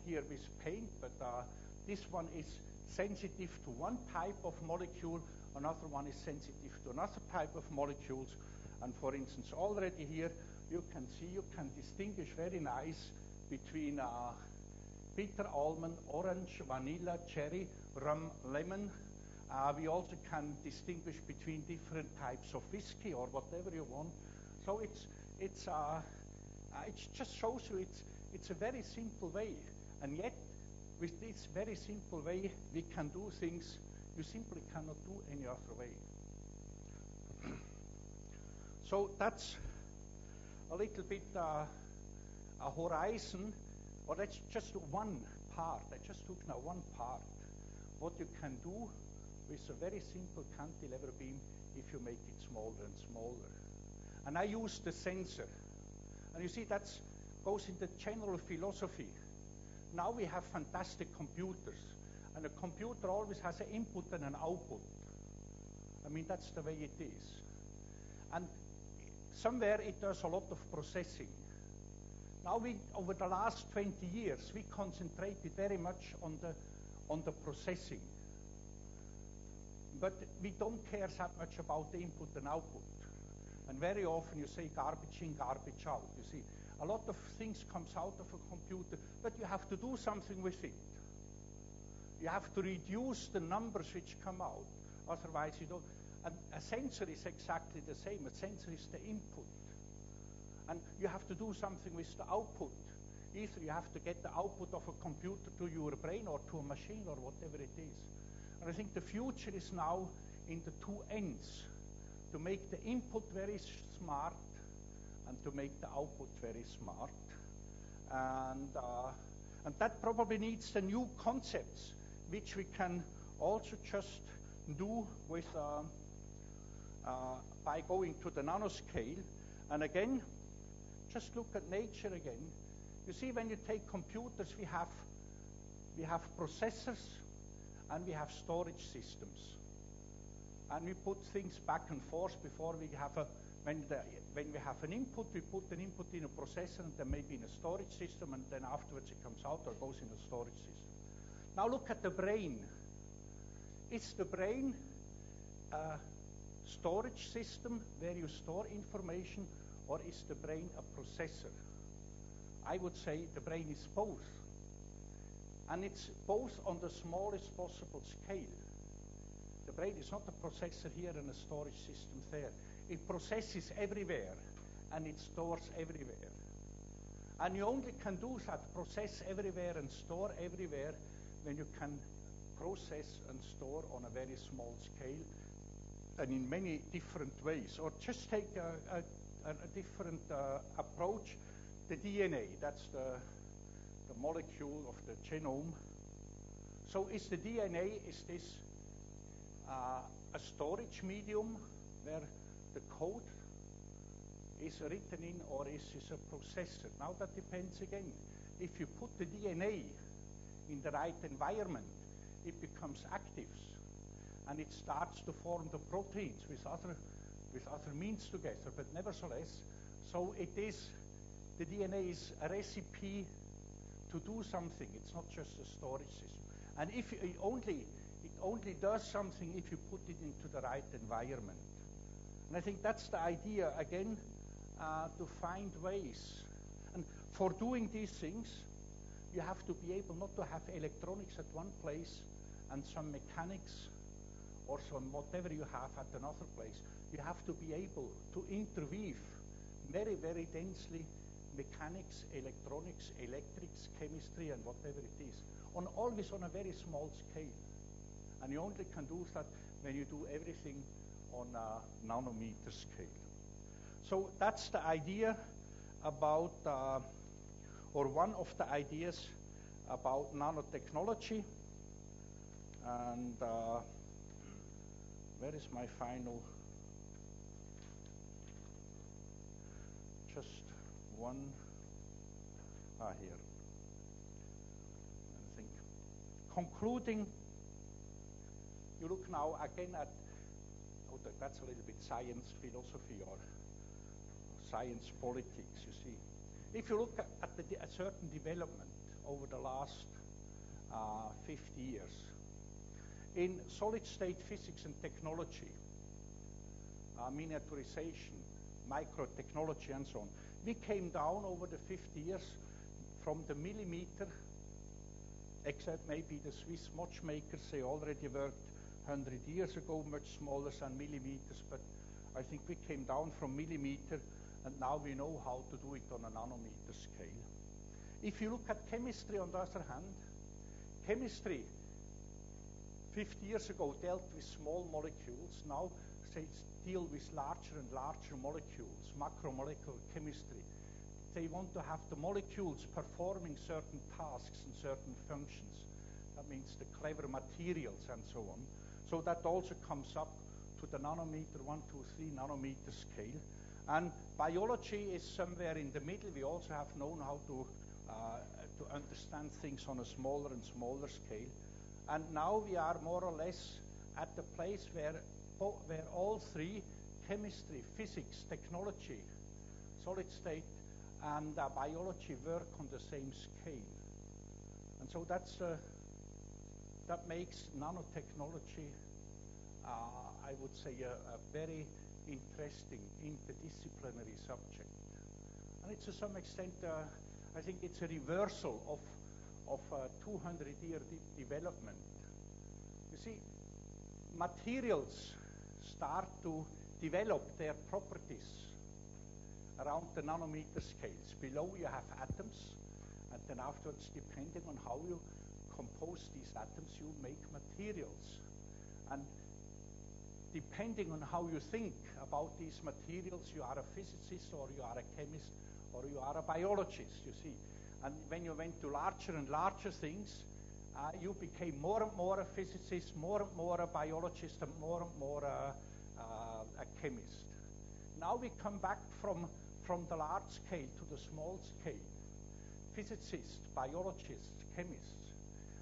here with paint, but this one is sensitive to one type of molecule, another one is sensitive to another type of molecules. And for instance, already here, you can see, you can distinguish very nice between bitter almond, orange, vanilla, cherry, rum, lemon. We also can distinguish between different types of whiskey or whatever you want. So it just shows you it's a very simple way, and yet with this very simple way we can do things you simply cannot do any other way. So that's a little bit a horizon, or that's just one part. I just took now one part. What you can do with a very simple cantilever beam if you make it smaller and smaller. And I use the sensor. And you see that goes in the general philosophy. Now we have fantastic computers. And a computer always has an input and an output. I mean, that's the way it is. And somewhere it does a lot of processing. Now over the last 20 years, we concentrated very much on the processing. But we don't care that much about the input and output. And very often you say garbage in, garbage out. You see, a lot of things comes out of a computer, but you have to do something with it. You have to reduce the numbers which come out. Otherwise you don't. And a sensor is exactly the same. A sensor is the input. And you have to do something with the output. Either you have to get the output of a computer to your brain or to a machine or whatever it is. And I think the future is now in the two ends, to make the input very smart and to make the output very smart. And that probably needs the new concepts which we can also just do with by going to the nanoscale. And again, just look at nature again. You see, when you take computers, we have processors and we have storage systems. And we put things back and forth before we have when we have an input, we put an input in a processor and then maybe in a storage system, and then afterwards it comes out or goes in a storage system. Now look at the brain. Is the brain a storage system where you store information, or is the brain a processor? I would say the brain is both. And it's both on the smallest possible scale. The brain is not a processor here and a storage system there. It processes everywhere and it stores everywhere. And you only can do that, process everywhere and store everywhere, when you can process and store on a very small scale and in many different ways. Or just take a different approach. The DNA, that's the molecule of the genome. So is the DNA, is this a storage medium where the code is written in, or is this a processor? Now that depends again. If you put the DNA in the right environment, it becomes active and it starts to form the proteins with other means together. But nevertheless, so it is, the DNA is a recipe to do something. It's not just a storage system. And if it only does something if you put it into the right environment. And I think that's the idea, again, to find ways. And for doing these things, you have to be able not to have electronics at one place and some mechanics or some whatever you have at another place. You have to be able to interweave very, very densely mechanics, electronics, electrics, chemistry, and whatever it is, always on a very small scale. And you only can do that when you do everything on a nanometer scale. So that's the idea about, or one of the ideas about nanotechnology. And where is my final? Just one, here. I think concluding, you look now again at, that's a little bit science philosophy or science politics, you see. If you look at a certain development over the last 50 years, in solid-state physics and technology, miniaturization, microtechnology and so on, we came down over the 50 years from the millimeter, except maybe the Swiss watchmakers, they already worked 100 years ago, much smaller than millimeters, but I think we came down from millimeter, and now we know how to do it on a nanometer scale. If you look at chemistry, on the other hand, chemistry 50 years ago dealt with small molecules. Now they deal with larger and larger molecules, macromolecular chemistry. They want to have the molecules performing certain tasks and certain functions. That means the clever materials and so on. So that also comes up to the nanometer, 1, 2, 3 nanometer scale. And biology is somewhere in the middle. We also have known how to understand things on a smaller and smaller scale. And now we are more or less at the place where all three, chemistry, physics, technology, solid state, and biology work on the same scale. And so that makes nanotechnology, I would say, a very interesting interdisciplinary subject. And it's to some extent, I think it's a reversal of 200-year development. You see, materials start to develop their properties around the nanometer scales. Below you have atoms, and then afterwards, depending on how you compose these atoms, you make materials. And depending on how you think about these materials, you are a physicist, or you are a chemist, or you are a biologist, you see. And when you went to larger and larger things, you became more and more a physicist, more and more a biologist, and more a chemist. Now we come back from the large scale to the small scale. Physicists, biologists, chemists.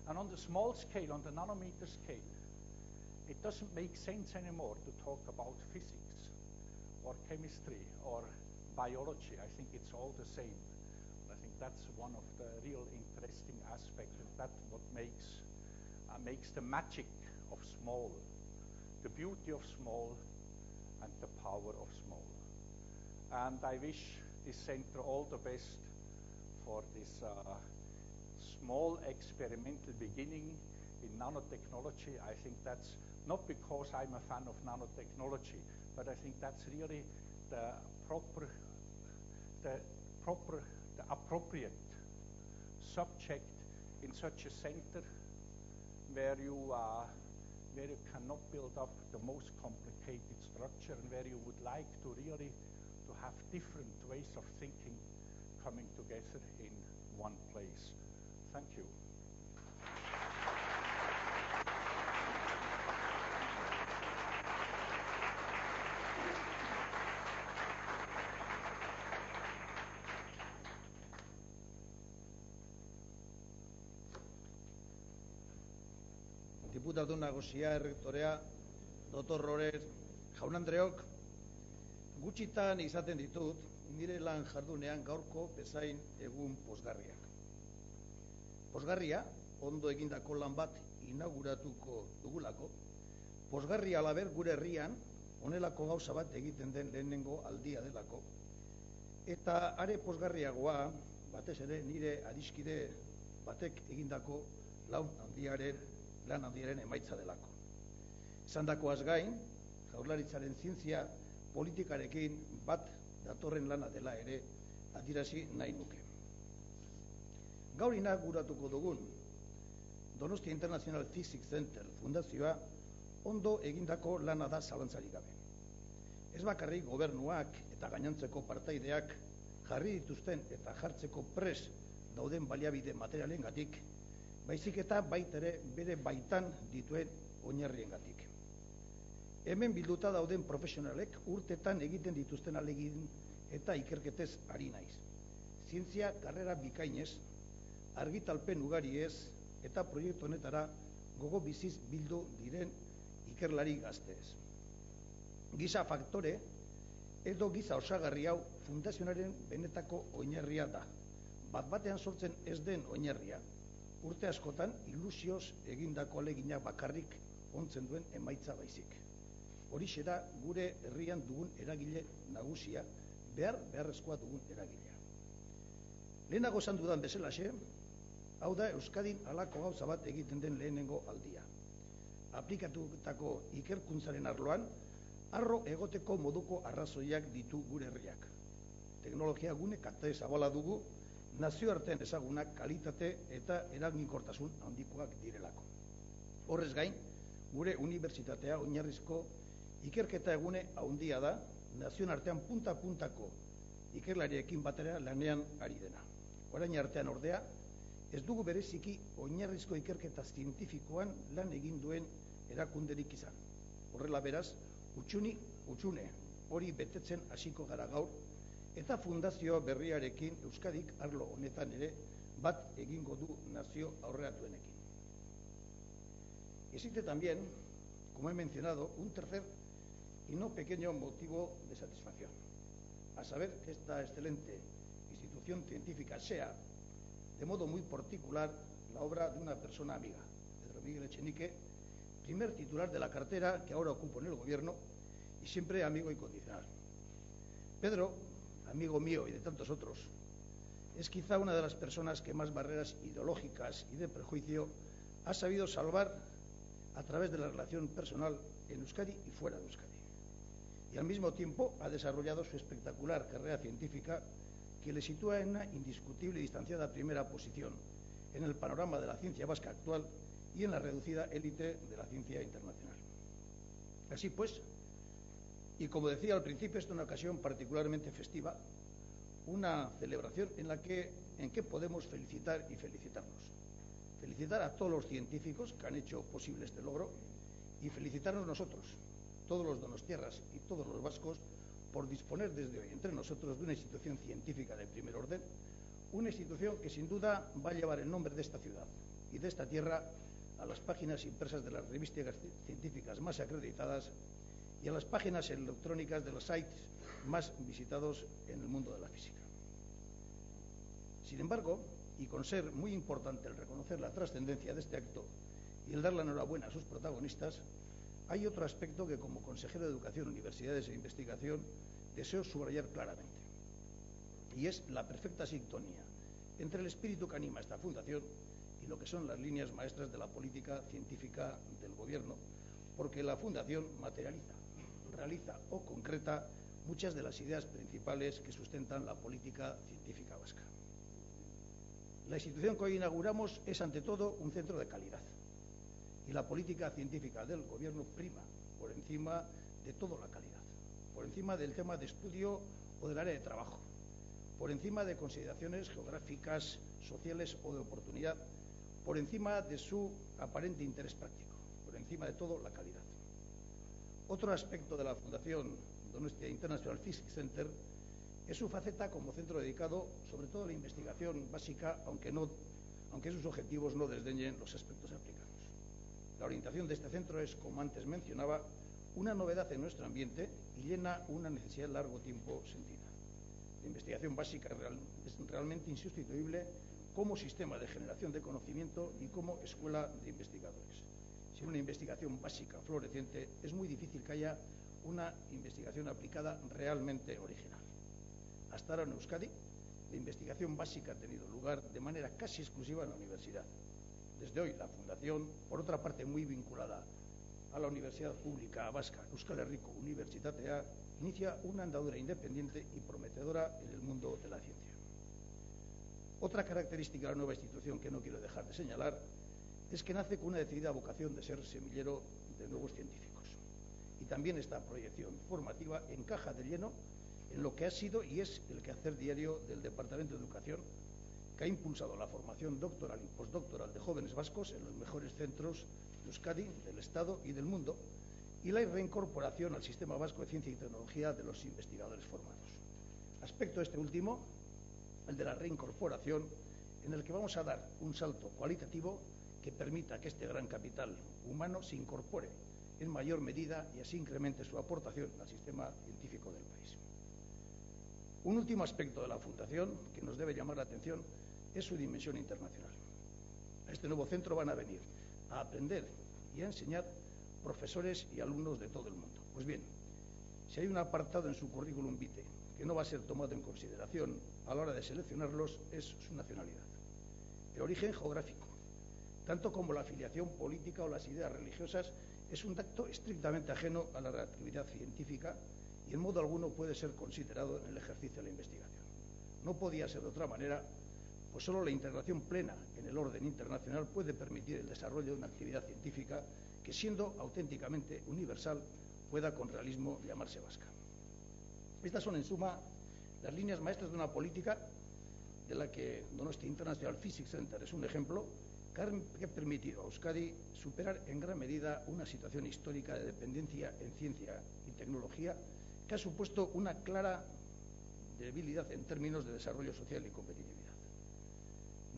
And on the small scale, on the nanometer scale, it doesn't make sense anymore to talk about physics or chemistry or biology. I think it's all the same. I think that's one of the real interesting aspects, and that's what makes the magic of small, the beauty of small, and the power of small. And I wish this center all the best for this small experimental beginning in nanotechnology. I think that's not because I'm a fan of nanotechnology, but I think that's really the appropriate subject in such a center where you cannot build up the most complicated structure, and where you would like to really to have different ways of thinking coming together in one place. Thank you. Diputatu nagusia, errektorea, Dr. Rorer, jaun-andreok, gutxitan izaten ditut nire lan jardunean gaurko bezain egun pozgarriak. Pozgarria, ondo egindako lan bat inauguratuko dugulako, pozgarria alaber gure herrian honelako gauza bat egiten den lehenengo aldia delako, eta are pozgarriagoa, batez ere nire adiskide batek egindako lan handiaren emaitza delako. Esandakoaz gain, Jaurlaritzaren zientzia politikarekin bat datorren lana dela ere adierazi nahi nuke. Gaur inauguratuko dugun Donostia International Physics Center fundazioa ondo egindako lana da zalantzarik gabe. Ez bakarrik gobernuak eta gainontzeko partaideak jarri dituzten eta jartzeko pres dauden baliabide materialengatik, baizik eta baitere bere baitan dituen oinarriengatik. Hemen bilduta dauden profesionalek urtetan egiten dituzten ahalegin eta ikerketez ari naiz. Zientzia karrera bikainez, argitalpen ugariez eta proiektu honetara gogo biziz bildu diren ikerlari gazteez. Giza faktore edo giza osagarri hau fundazionaren benetako oinarria da. Bat-batean sortzen ez den oinarria, urte askotan ilusioz egindako ahalegina bakarrik ontzen duen emaitza baizik. Horixe da gure herrian dugun eragile nagusia, beharrezkoa dugun eragilea. Lehenago esan dudan bezalaxe, hau da Euskadin halako gauza bat egiten den lehenengo aldia. Aplikatutako ikerkuntzaren arloan, harro egoteko moduko arrazoiak ditu gure herriak. Teknologia gune kate zabala dugu, nazioartean ezagunak kalitate eta eraginkortasun handikoak direlako. Horrez gain, gure unibertsitatea oinarrizko ikerketa egune handia da, nazioen artean punta-puntako ikerlariekin batera lanean ari dena. Orain artean ordea, ez dugu bereziki oinarrizko ikerketa zientifikoan lan egin duen erakunderik izan. Horrela beraz, utxune hori betetzen hasiko gara gaur, eta fundazio berriarekin Euskadik arlo honetan ere bat egingo du nazio aurreratuenekin. Existe también, como he mencionado, un tercer y no pequeño motivo de satisfacción, a saber que esta excelente institución científica sea, de modo muy particular, la obra de una persona amiga, Pedro Miguel Echenique, primer titular de la cartera que ahora ocupo en el gobierno y siempre amigo incondicional. Pedro, amigo mío y de tantos otros, es quizá una de las personas que más barreras ideológicas y de prejuicio ha sabido salvar a través de la relación personal en Euskadi y fuera de Euskadi. Y al mismo tiempo ha desarrollado su espectacular carrera científica que le sitúa en una indiscutible y distanciada primera posición en el panorama de la ciencia vasca actual y en la reducida élite de la ciencia internacional. Así pues, y como decía al principio, esta es una ocasión particularmente festiva, una celebración en que podemos felicitar y felicitarnos. felicitar a todos los científicos que han hecho posible este logro y felicitarnos nosotros, todos los donostiarras y todos los vascos, por disponer desde hoy entre nosotros de una institución científica de primer orden, una institución que sin duda va a llevar el nombre de esta ciudad y de esta tierra a las páginas impresas de las revistas científicas más acreditadas y a las páginas electrónicas de los sites más visitados en el mundo de la física. Sin embargo, y con ser muy importante el reconocer la trascendencia de este acto y el dar la enhorabuena a sus protagonistas, hay otro aspecto que como consejero de Educación, Universidades e Investigación deseo subrayar claramente, y es la perfecta sintonía entre el espíritu que anima esta fundación y lo que son las líneas maestras de la política científica del Gobierno, porque la fundación materializa, realiza o concreta muchas de las ideas principales que sustentan la política científica vasca. La institución que hoy inauguramos es ante todo un centro de calidad y la política científica del Gobierno prima por encima de toda la calidad, por encima del tema de estudio o del área de trabajo, por encima de consideraciones geográficas, sociales o de oportunidad, por encima de su aparente interés práctico, por encima de todo la calidad. Otro aspecto de la Fundación Donostia International Physics Center es su faceta como centro dedicado sobre todo a la investigación básica, aunque sus objetivos no desdeñen los aspectos aplicados. La orientación de este centro es, como antes mencionaba, una novedad en nuestro ambiente y llena una necesidad de largo tiempo sentida. La investigación básica es realmente insustituible como sistema de generación de conocimiento y como escuela de investigadores. Sin una investigación básica floreciente, es muy difícil que haya una investigación aplicada realmente original. Hasta ahora en Euskadi, la investigación básica ha tenido lugar de manera casi exclusiva en la universidad. Desde hoy, la Fundación, por otra parte muy vinculada a la Universidad Pública Vasca Euskal Herriko Unibertsitatea, inicia una andadura independiente y prometedora en el mundo de la ciencia. Otra característica de la nueva institución que no quiero dejar de señalar es que nace con una decidida vocación de ser semillero de nuevos científicos. Y también esta proyección formativa encaja de lleno en lo que ha sido y es el quehacer diario del Departamento de Educación, que ha impulsado la formación doctoral y postdoctoral de jóvenes vascos en los mejores centros de Euskadi, del Estado y del mundo, y la reincorporación al sistema vasco de ciencia y tecnología de los investigadores formados. Aspecto este último, el de la reincorporación, en el que vamos a dar un salto cualitativo que permita que este gran capital humano se incorpore en mayor medida y así incremente su aportación al sistema científico del país. Un último aspecto de la Fundación que nos debe llamar la atención es su dimensión internacional. A este nuevo centro van a venir a aprender y a enseñar profesores y alumnos de todo el mundo. Pues bien, si hay un apartado en su currículum vitae que no va a ser tomado en consideración a la hora de seleccionarlos, es su nacionalidad. El origen geográfico, tanto como la afiliación política o las ideas religiosas, es un dato estrictamente ajeno a la actividad científica y en modo alguno puede ser considerado en el ejercicio de la investigación. No podía ser de otra manera, pues solo la integración plena en el orden internacional puede permitir el desarrollo de una actividad científica que, siendo auténticamente universal, pueda con realismo llamarse vasca. Estas son, en suma, las líneas maestras de una política de la que Donostia International Physics Center es un ejemplo, que ha permitido a Euskadi superar en gran medida una situación histórica de dependencia en ciencia y tecnología que ha supuesto una clara debilidad en términos de desarrollo social y competitividad.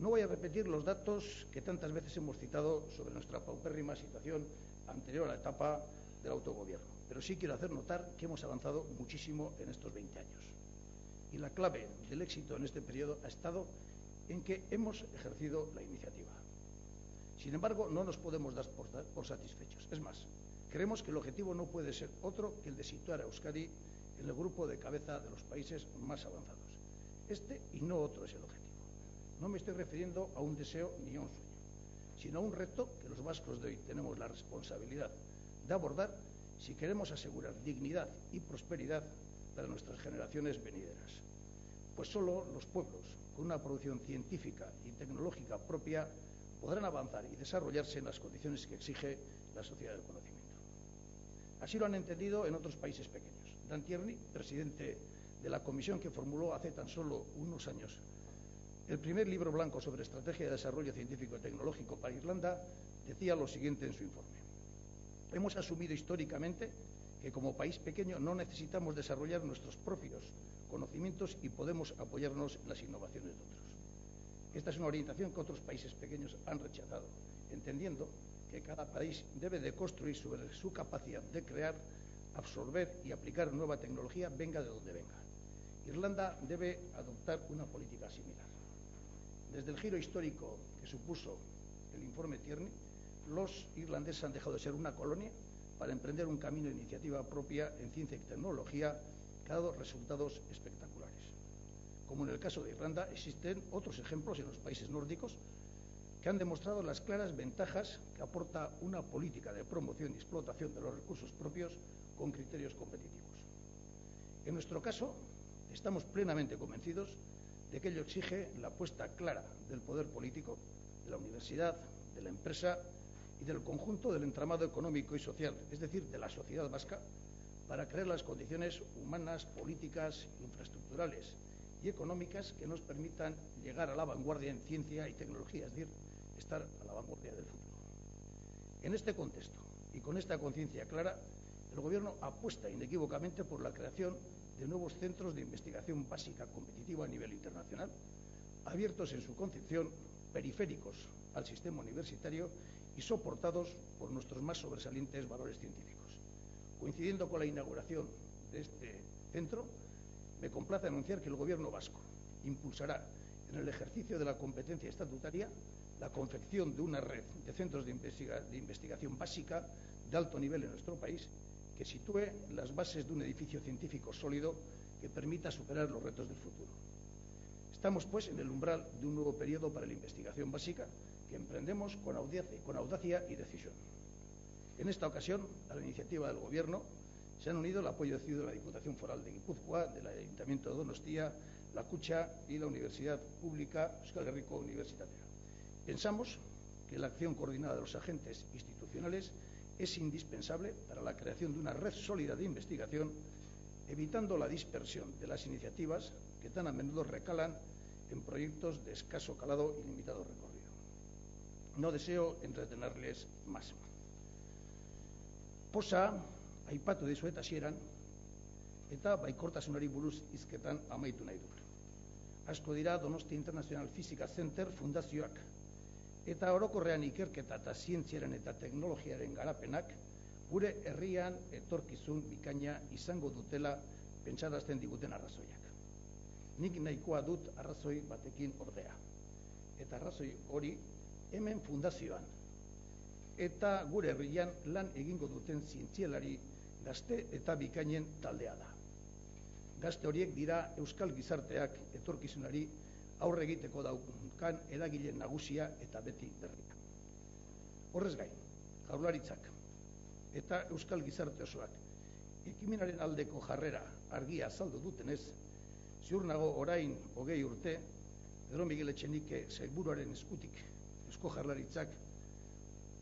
No voy a repetir los datos que tantas veces hemos citado sobre nuestra paupérrima situación anterior a la etapa del autogobierno, pero sí quiero hacer notar que hemos avanzado muchísimo en estos 20 años. Y la clave del éxito en este periodo ha estado en que hemos ejercido la iniciativa. Sin embargo, no nos podemos dar por satisfechos. Es más, creemos que el objetivo no puede ser otro que el de situar a Euskadi en el grupo de cabeza de los países más avanzados. Este y no otro es el objetivo. No me estoy refiriendo a un deseo ni a un sueño, sino a un reto que los vascos de hoy tenemos la responsabilidad de abordar si queremos asegurar dignidad y prosperidad para nuestras generaciones venideras. Pues solo los pueblos con una producción científica y tecnológica propia podrán avanzar y desarrollarse en las condiciones que exige la sociedad del conocimiento. Así lo han entendido en otros países pequeños. Dan Tierney, presidente de la comisión que formuló hace tan solo unos años El primer libro blanco sobre estrategia de desarrollo científico y tecnológico para Irlanda decía lo siguiente en su informe. Hemos asumido históricamente que como país pequeño no necesitamos desarrollar nuestros propios conocimientos y podemos apoyarnos en las innovaciones de otros. Esta es una orientación que otros países pequeños han rechazado, entendiendo que cada país debe de construir sobre su capacidad de crear, absorber y aplicar nueva tecnología, venga de donde venga. Irlanda debe adoptar una política similar. Desde el giro histórico que supuso el informe Tierney, los irlandeses han dejado de ser una colonia para emprender un camino de iniciativa propia en ciencia y tecnología que ha dado resultados espectaculares. Como en el caso de Irlanda, existen otros ejemplos en los países nórdicos que han demostrado las claras ventajas que aporta una política de promoción y explotación de los recursos propios con criterios competitivos. En nuestro caso, estamos plenamente convencidos de que ello exige la apuesta clara del poder político, de la universidad, de la empresa y del conjunto del entramado económico y social, es decir, de la sociedad vasca, para crear las condiciones humanas, políticas, infraestructurales y económicas que nos permitan llegar a la vanguardia en ciencia y tecnología, es decir, estar a la vanguardia del futuro. En este contexto y con esta conciencia clara, el Gobierno apuesta inequívocamente por la creación de nuevos centros de investigación básica competitiva a nivel internacional, abiertos en su concepción, periféricos al sistema universitario y soportados por nuestros más sobresalientes valores científicos. Coincidiendo con la inauguración de este centro, me complace anunciar que el Gobierno vasco impulsará en el ejercicio de la competencia estatutaria la confección de una red de centros de investigación básica de alto nivel en nuestro país que sitúe las bases de un edificio científico sólido que permita superar los retos del futuro. Estamos, pues, en el umbral de un nuevo periodo para la investigación básica que emprendemos con audacia y decisión. En esta ocasión, a la iniciativa del Gobierno se han unido el apoyo decidido de la Diputación Foral de Guipúzcoa, del Ayuntamiento de Donostia, la Kutxa y la Universidad Pública Euskal Herriko Universitatea. Pensamos que la acción coordinada de los agentes institucionales es indispensable para la creación de una red sólida de investigación, evitando la dispersión de las iniciativas que tan a menudo recalan en proyectos de escaso calado y limitado recorrido. No deseo entretenerles más. Posa aipatu dizuet hasieran eta baikortasunari buruz hizketan amaitu nahi dut. Asko dira Donostia International Physical Center fundazioak eta orokorrean ikerketa eta zientziaren eta teknologiaren garapenak gure herrian etorkizun bikaina izango dutela pentsarazten diguten arrazoiak. Nik nahikoa dut arrazoi batekin ordea. Eta arrazoi hori hemen fundazioan eta gure herrian lan egingo duten zientzialari gazte eta bikainen taldea da. Gazte horiek dira euskal gizarteak etorkizunari aurre egiteko daukan eragile nagusia eta beti berria. Horrez gain, Jaurlaritzak eta euskal gizarte osoak ekimenaren aldeko jarrera argia azaldu dutenez, ziur nago orain 20 urte, Pedro Miguel Etxenike sailburuaren eskutik Eusko Jaurlaritzak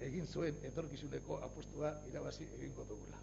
egin zuen etorkizuneko apustua irabazi egingo dugula.